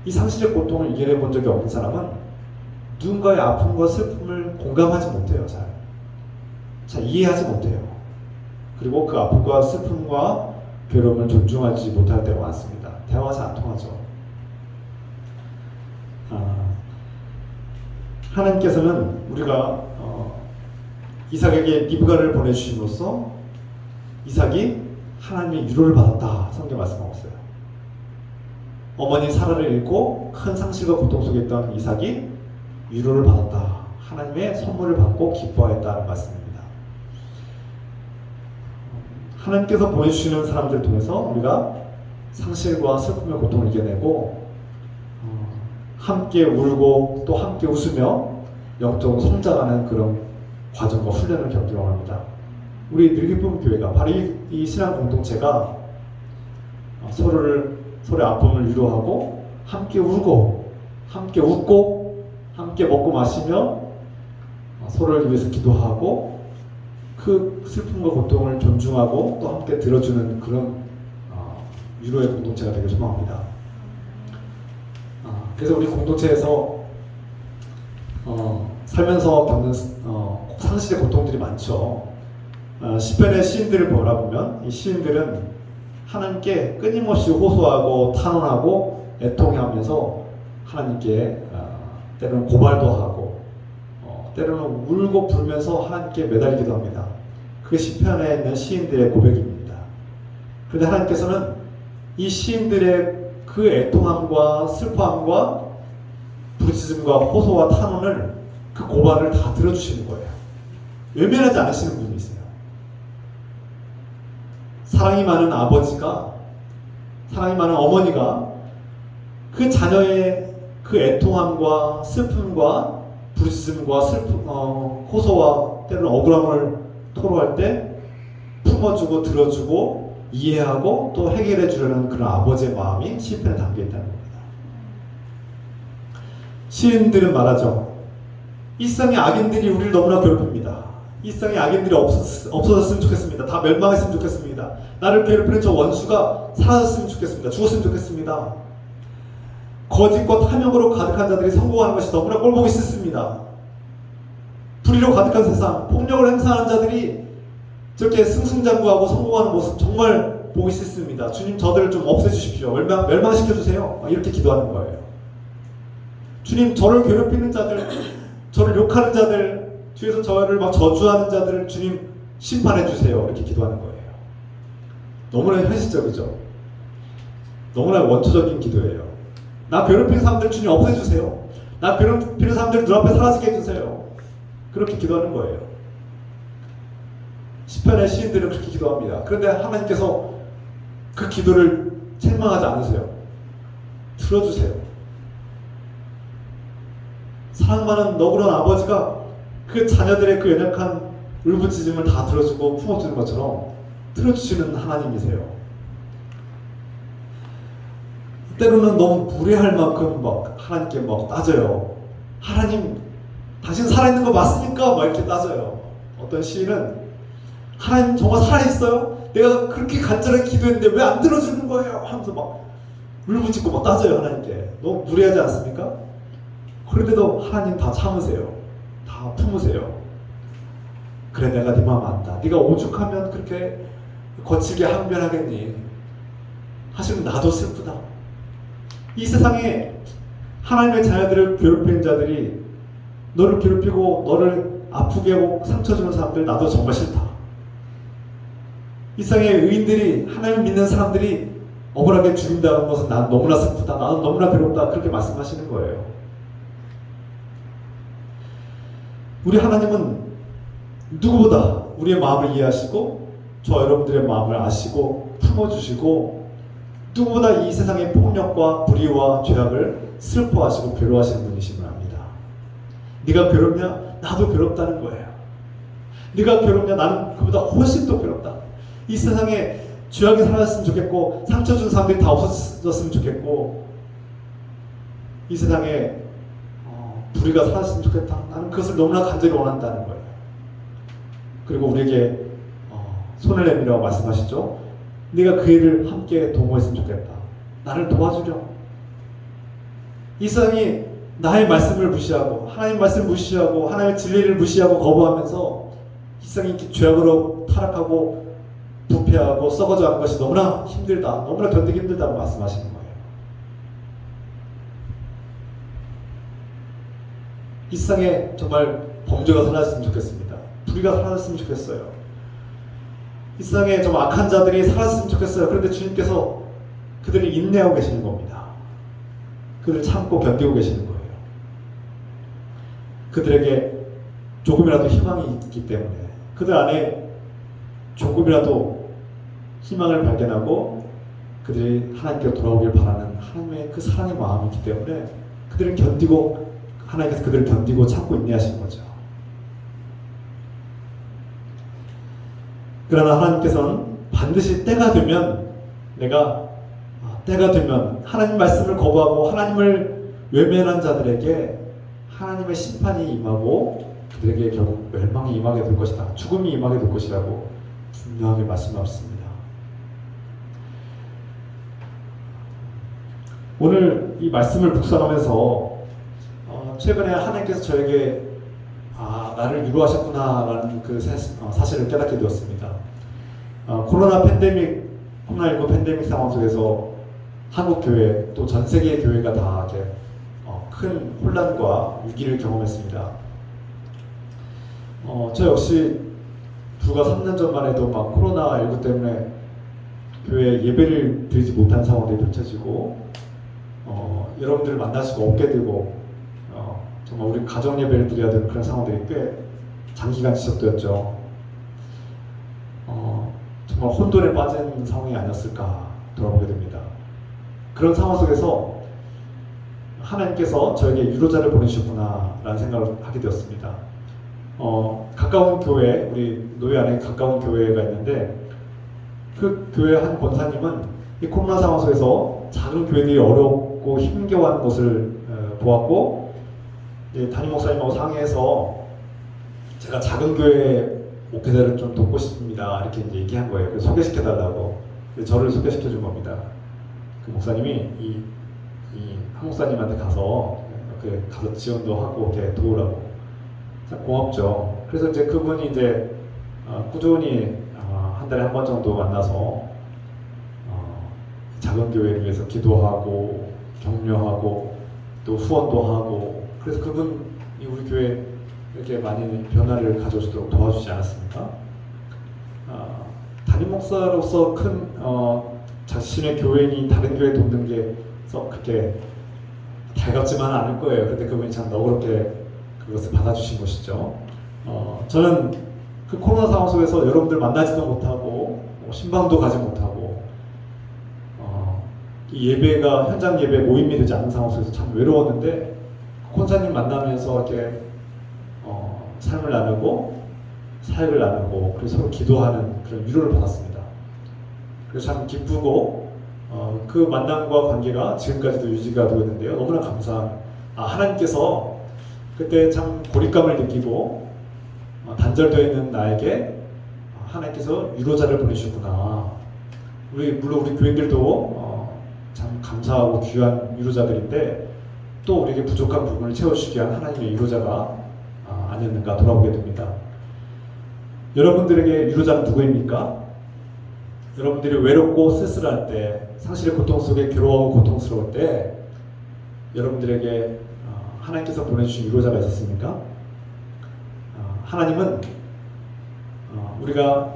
이 상실의 고통을 이겨내 본 적이 없는 사람은 누군가의 아픔과 슬픔을 공감하지 못해요. 잘 이해하지 못해요. 그리고 그 아픔과 슬픔과 괴로움을 존중하지 못할 때가 많습니다. 대화가 잘 안 통하죠. 하나님께서는 우리가 이삭에게 리브가를 보내주심으로써 이삭이 하나님의 위로를 받았다. 성경 말씀하고 있어요. 어머니 사라를 잃고 큰 상실과 고통 속에 있던 이삭이 위로를 받았다. 하나님의 선물을 받고 기뻐했다는 말씀입니다. 하나님께서 보내주시는 사람들을 통해서 우리가 상실과 슬픔의 고통을 이겨내고 함께 울고 또 함께 웃으며 영적으로 성장하는 그런 과정과 훈련을 겪기로 합니다. 우리 늘기쁨 교회가 바로 이 신앙 공동체가 서로의 아픔을 위로하고 함께 울고 함께 웃고 함께 먹고 마시며 서로를 위해서 기도하고 그 슬픔과 고통을 존중하고 또 함께 들어주는 그런 위로의 공동체가 되길 소망합니다. 그래서 우리 공동체에서 살면서 겪는 상실의 고통들이 많죠. 시편의 시인들을 보면 이 시인들은 하나님께 끊임없이 호소하고 탄원하고 애통하면서 하나님께 때로는 고발도 하고 때로는 울고 불면서 하나님께 매달리기도 합니다. 그게 시편에 있는 시인들의 고백입니다. 그런데 하나님께서는 이 시인들의 그 애통함과 슬퍼함과 부르짖음과 호소와 탄원을 그 고발을 다 들어주시는 거예요. 외면하지 않으시는 분이 있어요. 사랑이 많은 아버지가, 사랑이 많은 어머니가 그 자녀의 그 애통함과 슬픔과 부르짖음과 호소와 때로는 억울함을 토로할 때 품어주고 들어주고 이해하고 또 해결해 주려는 그런 아버지의 마음이 시편에 담겨 있다는 겁니다. 시인들은 말하죠. 이 세상의 악인들이 우리를 너무나 괴롭힙니다. 이 세상의 악인들이 없어졌으면 좋겠습니다. 다 멸망했으면 좋겠습니다. 나를 괴롭히는 저 원수가 사라졌으면 좋겠습니다. 죽었으면 좋겠습니다. 거짓과 탐욕으로 가득한 자들이 성공하는 것이 너무나 꼴보기 싫습니다. 불의로 가득한 세상, 폭력을 행사하는 자들이 저렇게 승승장구하고 성공하는 모습 정말 보기 싫습니다. 주님 저들을 좀 없애주십시오. 멸망시켜주세요. 이렇게 기도하는 거예요. 주님 저를 괴롭히는 자들, 저를 욕하는 자들, 뒤에서 저를 막 저주하는 자들을 주님 심판해주세요. 이렇게 기도하는 거예요. 너무나 현실적이죠. 너무나 원초적인 기도예요. 나 괴롭히는 사람들 주님 없애주세요. 나 괴롭히는 사람들 눈앞에 사라지게 해주세요. 그렇게 기도하는 거예요. 시편의 시인들은 그렇게 기도합니다. 그런데 하나님께서 그 기도를 책망하지 않으세요. 들어주세요. 사랑 많은 너그러운 아버지가 그 자녀들의 그 연약한 울부짖음을 다 들어주고 품어주는 것처럼 들어주시는 하나님이세요. 때로는 너무 무례할 만큼 막 하나님께 막 따져요. 하나님, 당신 살아있는 거 맞습니까? 막 이렇게 따져요. 어떤 시인은 하나님 정말 살아있어요? 내가 그렇게 간절하게 기도했는데 왜 안 들어주는 거예요? 하면서 막 울부짖고 막 따져요. 하나님께. 너무 무례하지 않습니까? 그런데도 하나님 다 참으세요. 다 품으세요. 그래 내가 네 마음 안다. 네가 오죽하면 그렇게 거칠게 항변하겠니? 하시면 나도 슬프다. 이 세상에 하나님의 자녀들을 괴롭히는 자들이 너를 괴롭히고 너를 아프게 하고 상처 주는 사람들 나도 정말 싫다. 이 세상의 의인들이 하나님을 믿는 사람들이 억울하게 죽인다는 것은 난 너무나 슬프다. 나는 너무나 괴롭다. 그렇게 말씀하시는 거예요. 우리 하나님은 누구보다 우리의 마음을 이해하시고 저 여러분들의 마음을 아시고 품어주시고 누구보다 이 세상의 폭력과 불의와 죄악을 슬퍼하시고 괴로워하시는 분이심을 압니다. 네가 괴롭냐? 나도 괴롭다는 거예요. 네가 괴롭냐? 나는 그보다 훨씬 더 괴롭다. 이 세상에 죄악이 사라졌으면 좋겠고 상처 준 사람들이 다 없어졌으면 좋겠고 이 세상에 불의가 사라졌으면 좋겠다. 나는 그것을 너무나 간절히 원한다는 거예요. 그리고 우리에게 손을 내밀어 말씀하시죠. 네가 그 일을 함께 도모했으면 좋겠다. 나를 도와주려. 이 세상이 나의 말씀을 무시하고 하나님 말씀을 무시하고 하나님의 진리를 무시하고 거부하면서 이 세상이 이렇게 죄악으로 타락하고 부패하고 썩어져 가는 것이 너무나 힘들다. 너무나 견디기 힘들다고 말씀하시는 거예요. 이 세상에 정말 범죄가 사라졌으면 좋겠습니다. 불의가 사라졌으면 좋겠어요. 이 세상에 좀 악한 자들이 사라졌으면 좋겠어요. 그런데 주님께서 그들을 인내하고 계시는 겁니다. 그들을 참고 견디고 계시는 거예요. 그들에게 조금이라도 희망이 있기 때문에 그들 안에 조금이라도 희망을 발견하고 그들이 하나님께로 돌아오길 바라는 하나님의 그 사랑의 마음이 있기 때문에 그들을 견디고 하나님께서 그들을 견디고 참고 인내하시는 거죠. 그러나 하나님께서는 반드시 때가 되면 때가 되면 하나님 말씀을 거부하고 하나님을 외면한 자들에게 하나님의 심판이 임하고 그들에게 결국 멸망이 임하게 될 것이다. 죽음이 임하게 될 것이라고 분명하게 말씀하셨습니다. 오늘 이 말씀을 묵상하면서 최근에 하나님께서 저에게 나를 위로하셨구나라는 그 사실을 깨닫게 되었습니다. 코로나19 팬데믹 상황 속에서 한국 교회 또 전 세계 교회가 다 이렇게 큰 혼란과 위기를 경험했습니다. 저 역시 불과 3년 전만 해도 막 코로나19 때문에 교회 예배를 드리지 못한 상황들이 펼쳐지고 여러분들을 만날 수가 없게 되고 정말 우리 가정 예배를 드려야 되는 그런 상황들이 꽤 장기간 지속되었죠. 정말 혼돈에 빠진 상황이 아니었을까 돌아보게 됩니다. 그런 상황 속에서 하나님께서 저에게 유로자를 보내주셨구나 라는 생각을 하게 되었습니다. 가까운 교회, 우리 노예 안에 가까운 교회가 있는데 그 교회 한 권사님은 이 코로나 상황 속에서 작은 교회들이 어렵고 힘겨워하는 것을 보았고 담임 목사님하고 상의해서 제가 작은 교회 목회자를 좀 돕고 싶습니다 이렇게 이제 얘기한 거예요. 그래서 소개시켜달라고 저를 소개시켜준 겁니다. 그 목사님이 이 한 목사님한테 가서 지원도 하고 이렇게 도우라고. 참 고맙죠. 그래서 이제 그분이 이제 꾸준히 한 달에 한 번 정도 만나서 작은 교회를 위해서 기도하고 격려하고 또 후원도 하고 그래서 그분이 우리 교회 이렇게 많이 변화를 가져오도록 도와주지 않았습니까? 담임 목사로서 큰 자신의 교회니 다른 교회 돕는 게 그렇게 달갑지만은 않을 거예요. 그런데 그분이 참 너그럽게 그것을 받아주신 것이죠. 저는 그 코로나 상황 속에서 여러분들 만나지도 못하고 신방도 가지 못하고 이 예배가 현장 예배 모임이 되지 않는 상황 속에서 참 외로웠는데 권사님 만나면서 이렇게 삶을 나누고 사역을 나누고 그래서 서로 기도하는 그런 위로를 받았습니다. 그래서 참 기쁘고 그 만남과 관계가 지금까지도 유지가 되고 있는데요. 너무나 감사한 하나님께서 그때 참 고립감을 느끼고 단절되어 있는 나에게 하나님께서 위로자를 보내주셨구나. 물론 우리 교인들도 참 감사하고 귀한 위로자들인데 또 우리에게 부족한 부분을 채워주시기 위한 하나님의 위로자가 아니었는가 돌아보게 됩니다. 여러분들에게 위로자는 누구입니까? 여러분들이 외롭고 쓸쓸할 때, 상실의 고통 속에 괴로워하고 고통스러울 때 여러분들에게 하나님께서 보내주신 위로자가 있었습니까? 하나님은 우리가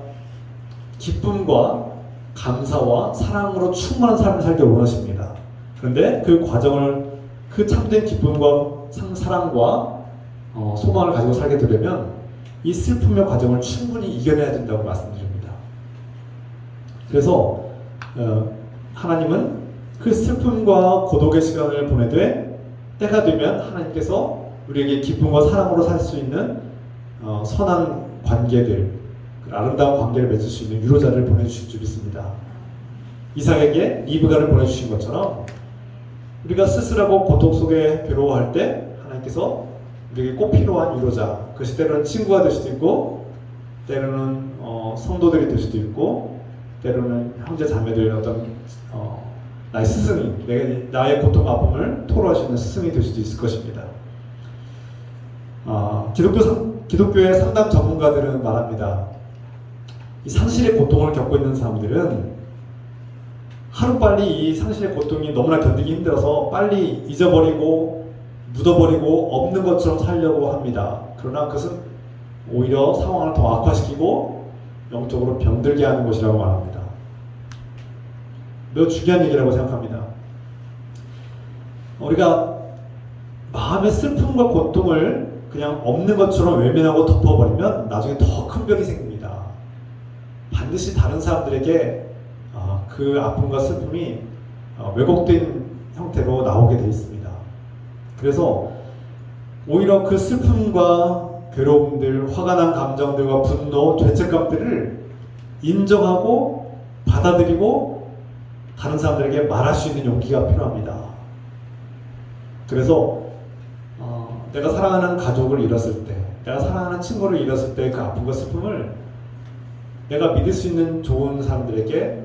기쁨과 감사와 사랑으로 충만한 삶을 살기 원하십니다. 그런데 그 과정을 그 참된 기쁨과 사랑과 소망을 가지고 살게 되려면 이 슬픔의 과정을 충분히 이겨내야 된다고 말씀드립니다. 그래서 하나님은 그 슬픔과 고독의 시간을 보내되 때가 되면 하나님께서 우리에게 기쁨과 사랑으로 살 수 있는 선한 관계들, 아름다운 관계를 맺을 수 있는 위로자를 보내주실 줄 믿습니다. 이삭에게 리브가를 보내주신 것처럼 우리가 쓸쓸하고 고통 속에 괴로워할 때 하나님께서 우리에게 꼭 필요한 위로자, 그것이 때로는 친구가 될 수도 있고 때로는 성도들이 될 수도 있고, 때로는 형제 자매들 어떤 나의 스승이, 나의 고통과 아픔을 토로할 수 있는 스승이 될 수도 있을 것입니다. 기독교의 상담 전문가들은 말합니다. 이 상실의 고통을 겪고 있는 사람들은 하루빨리 이 상실의 고통이 너무나 견디기 힘들어서 빨리 잊어버리고 묻어버리고 없는 것처럼 살려고 합니다. 그러나 그것은 오히려 상황을 더 악화시키고 영적으로 병들게 하는 것이라고 말합니다. 매우 중요한 얘기라고 생각합니다. 우리가 마음의 슬픔과 고통을 그냥 없는 것처럼 외면하고 덮어버리면 나중에 더 큰 병이 생깁니다. 반드시 다른 사람들에게 그 아픔과 슬픔이 왜곡된 형태로 나오게 되어 있습니다. 그래서 오히려 그 슬픔과 괴로움들, 화가 난 감정들과 분노, 죄책감들을 인정하고 받아들이고 다른 사람들에게 말할 수 있는 용기가 필요합니다. 그래서 내가 사랑하는 가족을 잃었을 때, 내가 사랑하는 친구를 잃었을 때 그 아픔과 슬픔을 내가 믿을 수 있는 좋은 사람들에게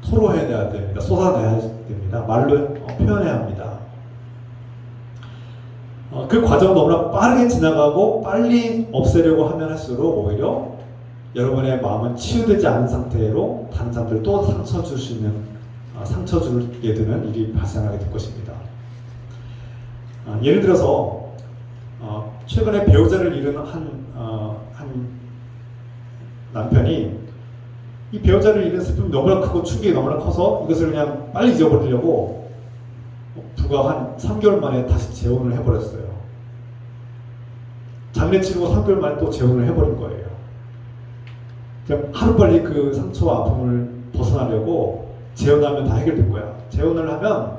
토로해야 됩니다. 쏟아내야 됩니다. 말로 표현해야 합니다. 그 과정은 너무나 빠르게 지나가고 빨리 없애려고 하면 할수록 오히려 여러분의 마음은 치유되지 않은 상태로 다른 사람들 또 상처 줄 수 있는, 상처 주게 되는 일이 발생하게 될 것입니다. 예를 들어서 최근에 배우자를 잃은 한 남편이 이 배우자를 잃은 슬픔이 너무나 크고 충격이 너무나 커서 이것을 그냥 빨리 잊어버리려고 불과 한 3개월 만에 다시 재혼을 해버렸어요. 장례치르고 3개월 만에 또 재혼을 해버린 거예요. 그냥 하루빨리 그 상처와 아픔을 벗어나려고 재혼하면 다 해결될 거야. 재혼을 하면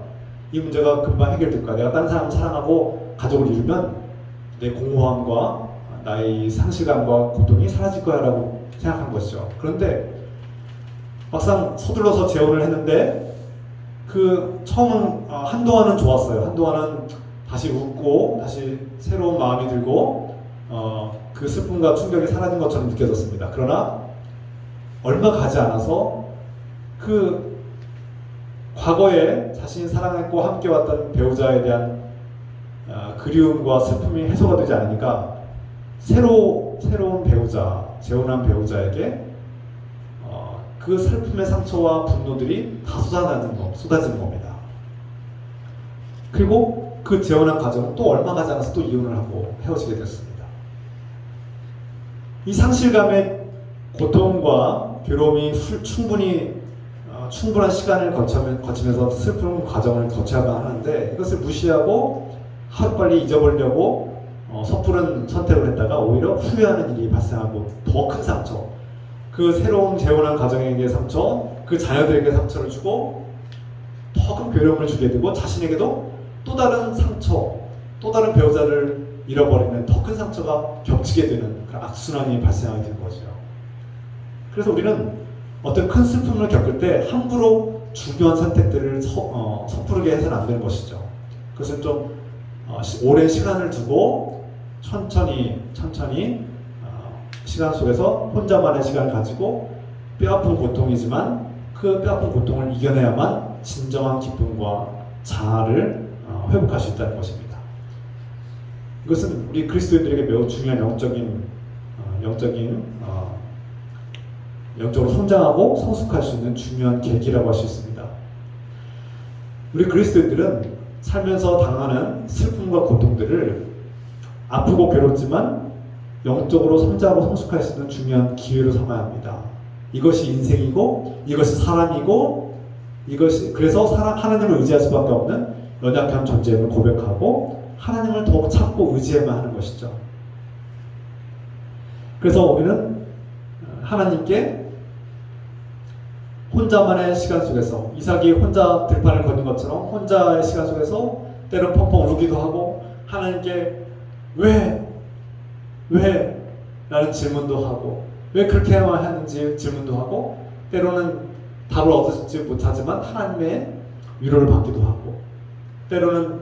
이 문제가 금방 해결될 거야. 내가 다른 사람 사랑하고 가족을 이루면 내 공허함과 나의 상실감과 고통이 사라질 거야 라고 생각한 것이죠. 그런데 막상 서둘러서 재혼을 했는데 그 처음은 한동안은 좋았어요. 한동안은 다시 웃고 다시 새로운 마음이 들고 그 슬픔과 충격이 사라진 것처럼 느껴졌습니다. 그러나 얼마 가지 않아서 그 과거에 자신이 사랑했고 함께왔던 배우자에 대한 그리움과 슬픔이 해소가 되지 않으니까 새로운 배우자, 재혼한 배우자에게 그 슬픔의 상처와 분노들이 다 쏟아지는 겁니다. 그리고 그 재혼한 가정은 또 얼마 가지 않아서 또 이혼을 하고 헤어지게 됐습니다. 이 상실감의 고통과 괴로움이 충분한 시간을 거치면서 슬픈 과정을 거쳐야만 하는데 이것을 무시하고 하루빨리 잊어버리려고 섣부른 선택을 했다가 오히려 후회하는 일이 발생하고 더 큰 상처, 그 새로운 재혼한 가정에게 상처, 그 자녀들에게 상처를 주고 더 큰 괴로움을 주게 되고 자신에게도 또 다른 상처, 또 다른 배우자를 잃어버리는 더 큰 상처가 겹치게 되는 그런 악순환이 발생하게 된 거죠. 그래서 우리는 어떤 큰 슬픔을 겪을 때 함부로 중요한 선택들을 섣부르게 해서는 안 되는 것이죠. 그것은 좀 오랜 시간을 두고 천천히 시간 속에서 혼자만의 시간을 가지고 뼈아픈 고통이지만 그 뼈아픈 고통을 이겨내야만 진정한 기쁨과 자아를 회복할 수 있다는 것입니다. 이것은 우리 그리스도인들에게 매우 중요한 영적으로 성장하고 성숙할 수 있는 중요한 계기라고 할 수 있습니다. 우리 그리스도인들은 살면서 당하는 슬픔과 고통들을 아프고 괴롭지만 영적으로 성장하고 성숙할 수 있는 중요한 기회로 삼아야 합니다. 이것이 인생이고 이것이 사람이고 그래서 하나님을 의지할 수밖에 없는 연약한 존재임을 고백하고 하나님을 더욱 찾고 의지해야만 하는 것이죠. 그래서 우리는 하나님께 혼자만의 시간 속에서 이삭이 혼자 들판을 걷는 것처럼 혼자의 시간 속에서 때론 펑펑 울기도 하고 하나님께 왜? 라는 질문도 하고 왜 그렇게 해야만 하는지 질문도 하고 때로는 답을 얻지 못하지만 하나님의 위로를 받기도 하고 때로는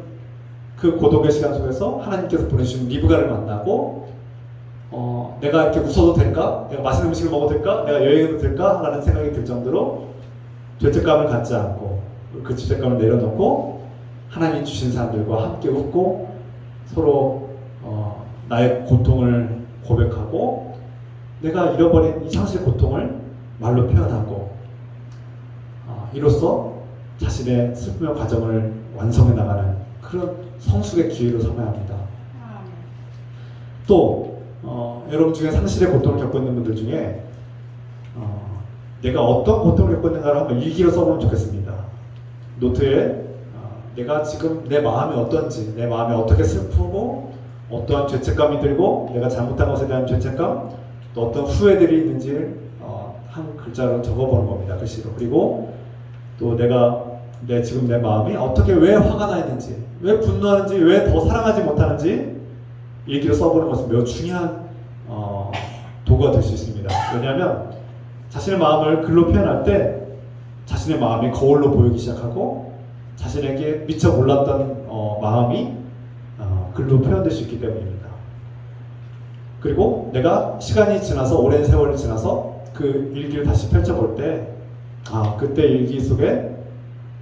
그 고독의 시간 속에서 하나님께서 보내주신 리브가를 만나고 내가 이렇게 웃어도 될까? 내가 맛있는 음식을 먹어도 될까? 내가 여행해도 될까? 라는 생각이 들 정도로 죄책감을 갖지 않고 그 죄책감을 내려놓고 하나님이 주신 사람들과 함께 웃고 서로 나의 고통을 고백하고 내가 잃어버린 이 상실의 고통을 말로 표현하고 이로써 자신의 슬픔의 과정을 완성해 나가는 그런 성숙의 기회로 삼아야 합니다. 또 여러분 중에 상실의 고통을 겪고 있는 분들 중에 내가 어떤 고통을 겪고 있는가를 한번 일기로 써보면 좋겠습니다. 노트에 내가 지금 내 마음이 어떤지, 내 마음이 어떻게 슬프고 어떠한 죄책감이 들고 내가 잘못한 것에 대한 죄책감, 또 어떤 후회들이 있는지 한 글자로 적어보는 겁니다. 글씨로. 그리고 또 지금 내 마음이 어떻게 왜 화가 나 있는지, 왜 분노하는지, 왜 더 사랑하지 못하는지 일기로 써보는 것은 매우 중요한 도구가 될 수 있습니다. 왜냐하면 자신의 마음을 글로 표현할 때 자신의 마음이 거울로 보이기 시작하고 자신에게 미처 몰랐던 마음이 글로 표현될 수 있기 때문입니다. 그리고 내가 시간이 지나서 오랜 세월이 지나서 그 일기를 다시 펼쳐볼 때 그때 일기 속에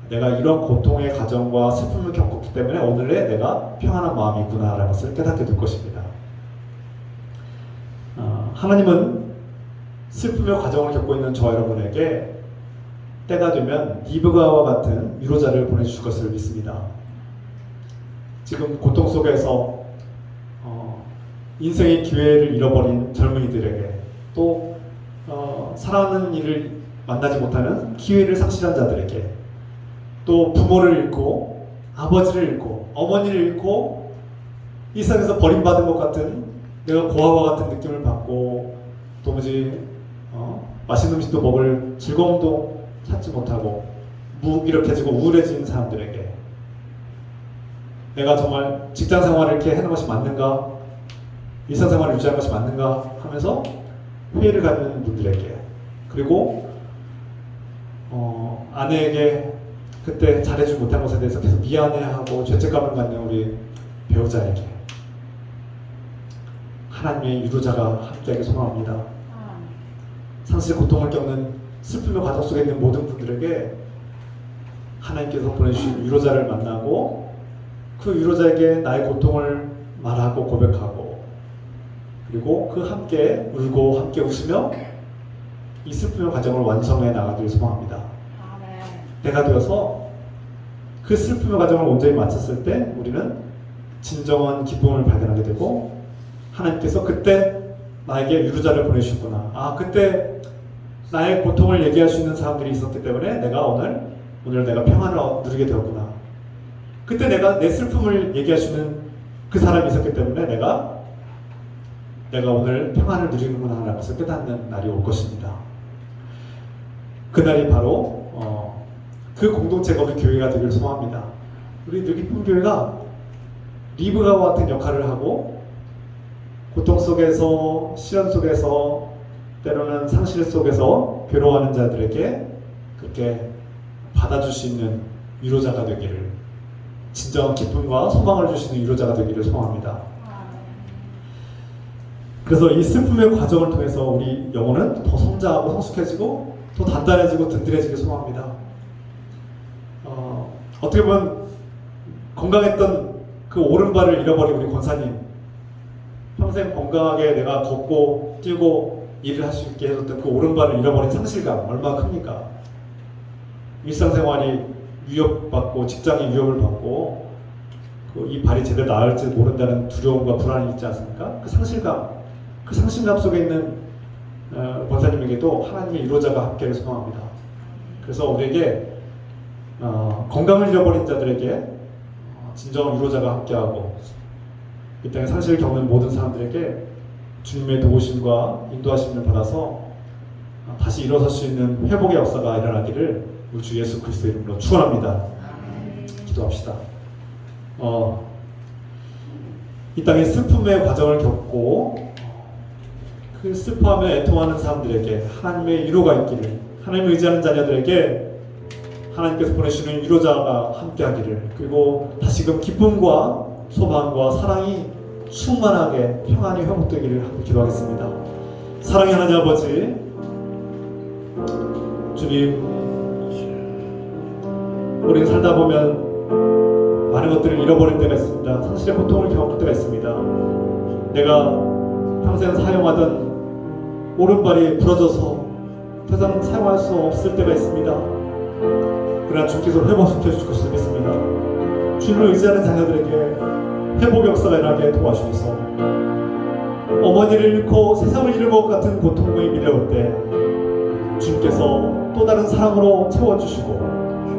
내가 이런 고통의 과정과 슬픔을 겪었기 때문에 오늘의 내가 평안한 마음이 있구나라는 것을 깨닫게 될 것입니다. 하나님은 슬픔의 과정을 겪고 있는 저와 여러분에게 때가 되면 리브가와 같은 위로자를 보내주실 것을 믿습니다. 지금 고통 속에서 인생의 기회를 잃어버린 젊은이들에게 또 사랑하는 이를 만나지 못하는 기회를 상실한 자들에게 또 부모를 잃고 아버지를 잃고 어머니를 잃고 이 세상에서 버림받은 것 같은 내가 고아와 같은 느낌을 받고 도무지 맛있는 음식도 먹을 즐거움도 찾지 못하고 무기력해지고 우울해진 사람들에게 내가 정말 직장 생활을 이렇게 하는 것이 맞는가, 일상생활을 유지하는 것이 맞는가 하면서 회의를 갖는 분들에게, 그리고 아내에게 그때 잘해주지 못한 것에 대해서 계속 미안해하고 죄책감을 갖는 우리 배우자에게 하나님의 유로자가 함께하길 소망합니다. 상실의 고통을 겪는 슬픔의 과정 속에 있는 모든 분들에게 하나님께서 보내주신 유로자를 만나고 그 유로자에게 나의 고통을 말하고 고백하고 그리고 그 함께 울고 함께 웃으며 이 슬픔의 과정을 완성해 나가길 소망합니다. 때가 되어서 그 슬픔의 과정을 온전히 마쳤을 때 우리는 진정한 기쁨을 발견하게 되고 하나님께서 그때 나에게 유로자를 보내주셨구나. 그때 나의 고통을 얘기할 수 있는 사람들이 있었기 때문에 내가 오늘 내가 평안을 누리게 되었구나. 그때 내가 내 슬픔을 얘기할 수 있는 그 사람이 있었기 때문에 내가 오늘 평안을 누리는구나 라는 것을 깨닫는 날이 올 것입니다. 그날이 바로 그 공동체가 우리 교회가 되기를 소망합니다. 우리 느기쁨교회가 리브가와 같은 역할을 하고 고통 속에서 시련 속에서 때로는 상실 속에서 괴로워하는 자들에게 그렇게 받아줄 수 있는 위로자가 되기를, 진정한 기쁨과 소망을 주시는 위로자가 되기를 소망합니다. 그래서 이 슬픔의 과정을 통해서 우리 영혼은 더 성장하고 성숙해지고 더 단단해지고 든든해지길 소망합니다. 어떻게 보면 건강했던 그 오른발을 잃어버린 우리 권사님, 평생 건강하게 내가 걷고 뛰고 일을 할 수 있게 해줬던 그 오른발을 잃어버린 상실감 얼마나 큽니까? 일상생활이 위협받고 직장이 위협을 받고 이 발이 제대로 나을지 모른다는 두려움과 불안이 있지 않습니까? 그 상실감 속에 있는 권사님에게도 하나님의 위로자가 함께를 소망합니다. 그래서 우리에게 건강을 잃어버린 자들에게 진정한 위로자가 함께하고 이 땅에 상실을 겪는 모든 사람들에게 주님의 도우심과 인도하심을 받아서 다시 일어설 수 있는 회복의 역사가 일어나기를 우리 주 예수 그리스도의 이름으로 축원합니다. 기도합시다. 이 땅에 슬픔의 과정을 겪고 그 슬퍼하며 애통하는 사람들에게 하나님의 위로가 있기를, 하나님을 의지하는 자녀들에게 하나님께서 보내주시는 위로자가 함께하기를, 그리고 다시금 기쁨과 소망과 사랑이 충만하게 평안이 회복되기를 함께 기도하겠습니다. 사랑의 하나님 아버지, 주님, 우리는 살다 보면 많은 것들을 잃어버릴 때가 있습니다. 상실의 고통을 경험할 때가 있습니다. 내가 평생 사용하던 오른발이 부러져서 더 이상 사용할 수 없을 때가 있습니다. 그러나 주께서 회복시켜 주실 것을 믿습니다. 주님을 의지하는 자녀들에게 회복 역사가 일어나게 도와주셔서 어머니를 잃고 세상을 잃은 것 같은 고통이 밀려올 때 주님께서 또 다른 사랑으로 채워주시고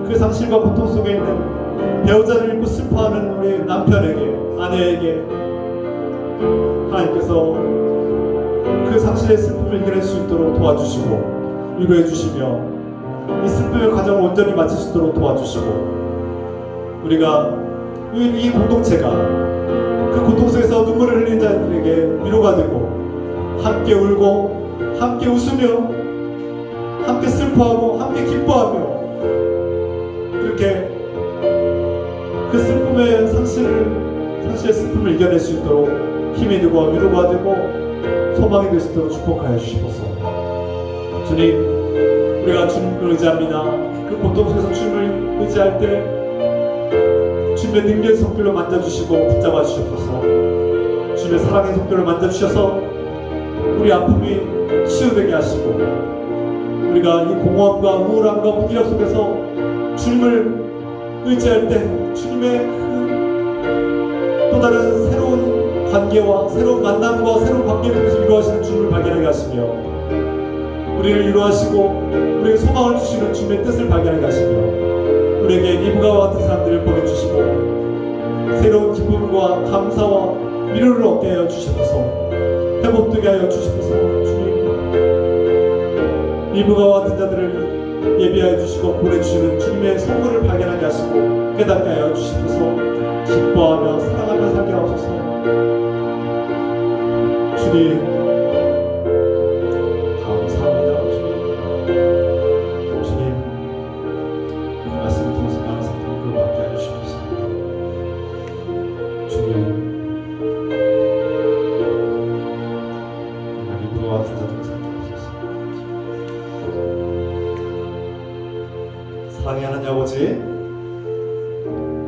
그 상실과 고통 속에 있는 배우자를 잃고 슬퍼하는 우리 남편에게, 아내에게 하나님께서 그 상실의 슬픔을 이겨낼 수 있도록 도와주시고 위로해 주시며 이 슬픔의 과정을 온전히 마칠 수 있도록 도와주시고 우리가 이 공동체가 그 고통 속에서 눈물을 흘리는 자들에게 위로가 되고 함께 울고 함께 웃으며 함께 슬퍼하고 함께 기뻐하며 그렇게 그 슬픔의 상실의 슬픔을 이겨낼 수 있도록 힘이 되고 위로가 되고 소망이 될 수 있도록 축복하여 주시옵소서. 주님, 우리가 주님을 의지합니다. 그 고통 속에서 주님을 의지할 때 주님의 능력의 손길로 만져주시고 붙잡아 주시옵소서. 주님의 사랑의 손길로 만져주셔서 우리 아픔이 치유되게 하시고 우리가 이 공허함과 우울함과 무기력 속에서 주님을 의지할 때 주님의 그 또 다른 새로운 관계와 새로운 만남과 새로운 관계를 통해서 이루어지는 주님을 발견하게 하시며 우리를 위로하시고 우리에게 소망을 주시는 주님의 뜻을 발견하게 하시며 우리에게 리브가와 같은 사람들을 보내주시고 새로운 기쁨과 감사와 위로를 얻게 하여 주시옵소서. 회복되게 하여 주시옵소서. 주님, 리브가와 같은 자들을 예비하여 주시고 보내주시는 주님의 선물을 발견하게 하시고 깨닫게 하여 주시옵소서. 기뻐하며 사랑하며 살게 하옵소서. 주님, 감사합니다. 주님, 말씀을 통해서 많은 사람들을 받게 하여 주시옵소서. 주님, 리브와 같은 자들을 살게 하옵소서. 사랑의 하나님 아버지,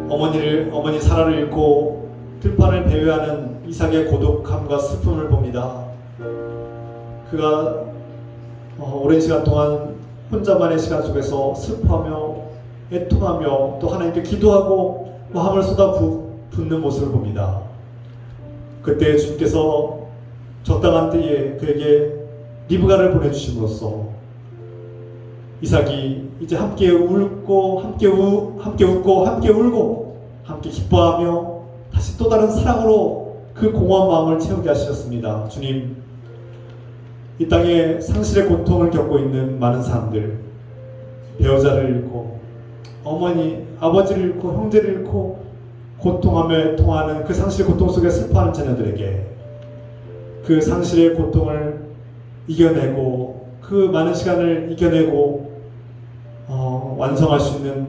어머니 사라를 잃고 들판을 배회하는 이삭의 고독함과 슬픔을 봅니다. 그가 오랜 시간 동안 혼자만의 시간 속에서 슬퍼하며 애통하며 또 하나님께 기도하고 마음을 쏟아붓는 모습을 봅니다. 그때 주님께서 적당한 때에 그에게 리브가를 보내주심으로써 이삭이 이제 함께 웃고 함께 웃고 함께 울고 함께 기뻐하며 다시 또 다른 사랑으로 그 공허한 마음을 채우게 하셨습니다. 주님, 이 땅에 상실의 고통을 겪고 있는 많은 사람들, 배우자를 잃고 어머니, 아버지를 잃고 형제를 잃고 고통하며 애통하는 그 상실의 고통 속에 슬퍼하는 자녀들에게 그 상실의 고통을 이겨내고 그 많은 시간을 이겨내고 완성할 수 있는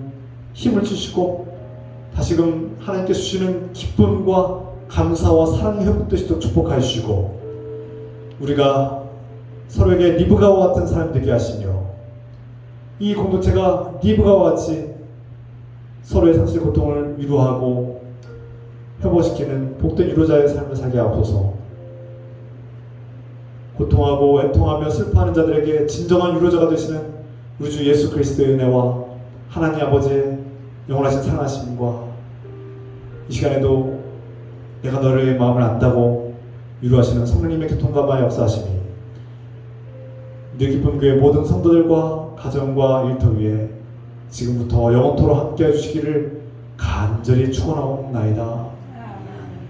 힘을 주시고 다시금 하나님께 주시는 기쁨과 감사와 사랑이 회복되시도록 축복하여 주시고 우리가 서로에게 리브가와 같은 사람이 되게 하시며 이 공동체가 리브가와 같이 서로의 상실 고통을 위로하고 회복시키는 복된 위로자의 삶을 살게 하옵소서. 고통하고 애통하며 슬퍼하는 자들에게 진정한 위로자가 되시는 우리 주 예수 그리스도의 은혜와 하나님 아버지의 영원하신 사랑하심과 이 시간에도 내가 너의 마음을 안다고 위로하시는 성령님의 교통감화 역사하심이 늘 기쁨 교회 모든 성도들과 가정과 일터 위에 지금부터 영원토록 함께 해주시기를 간절히 축원하옵나이다.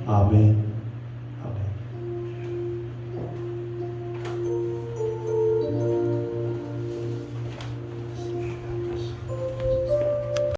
아멘.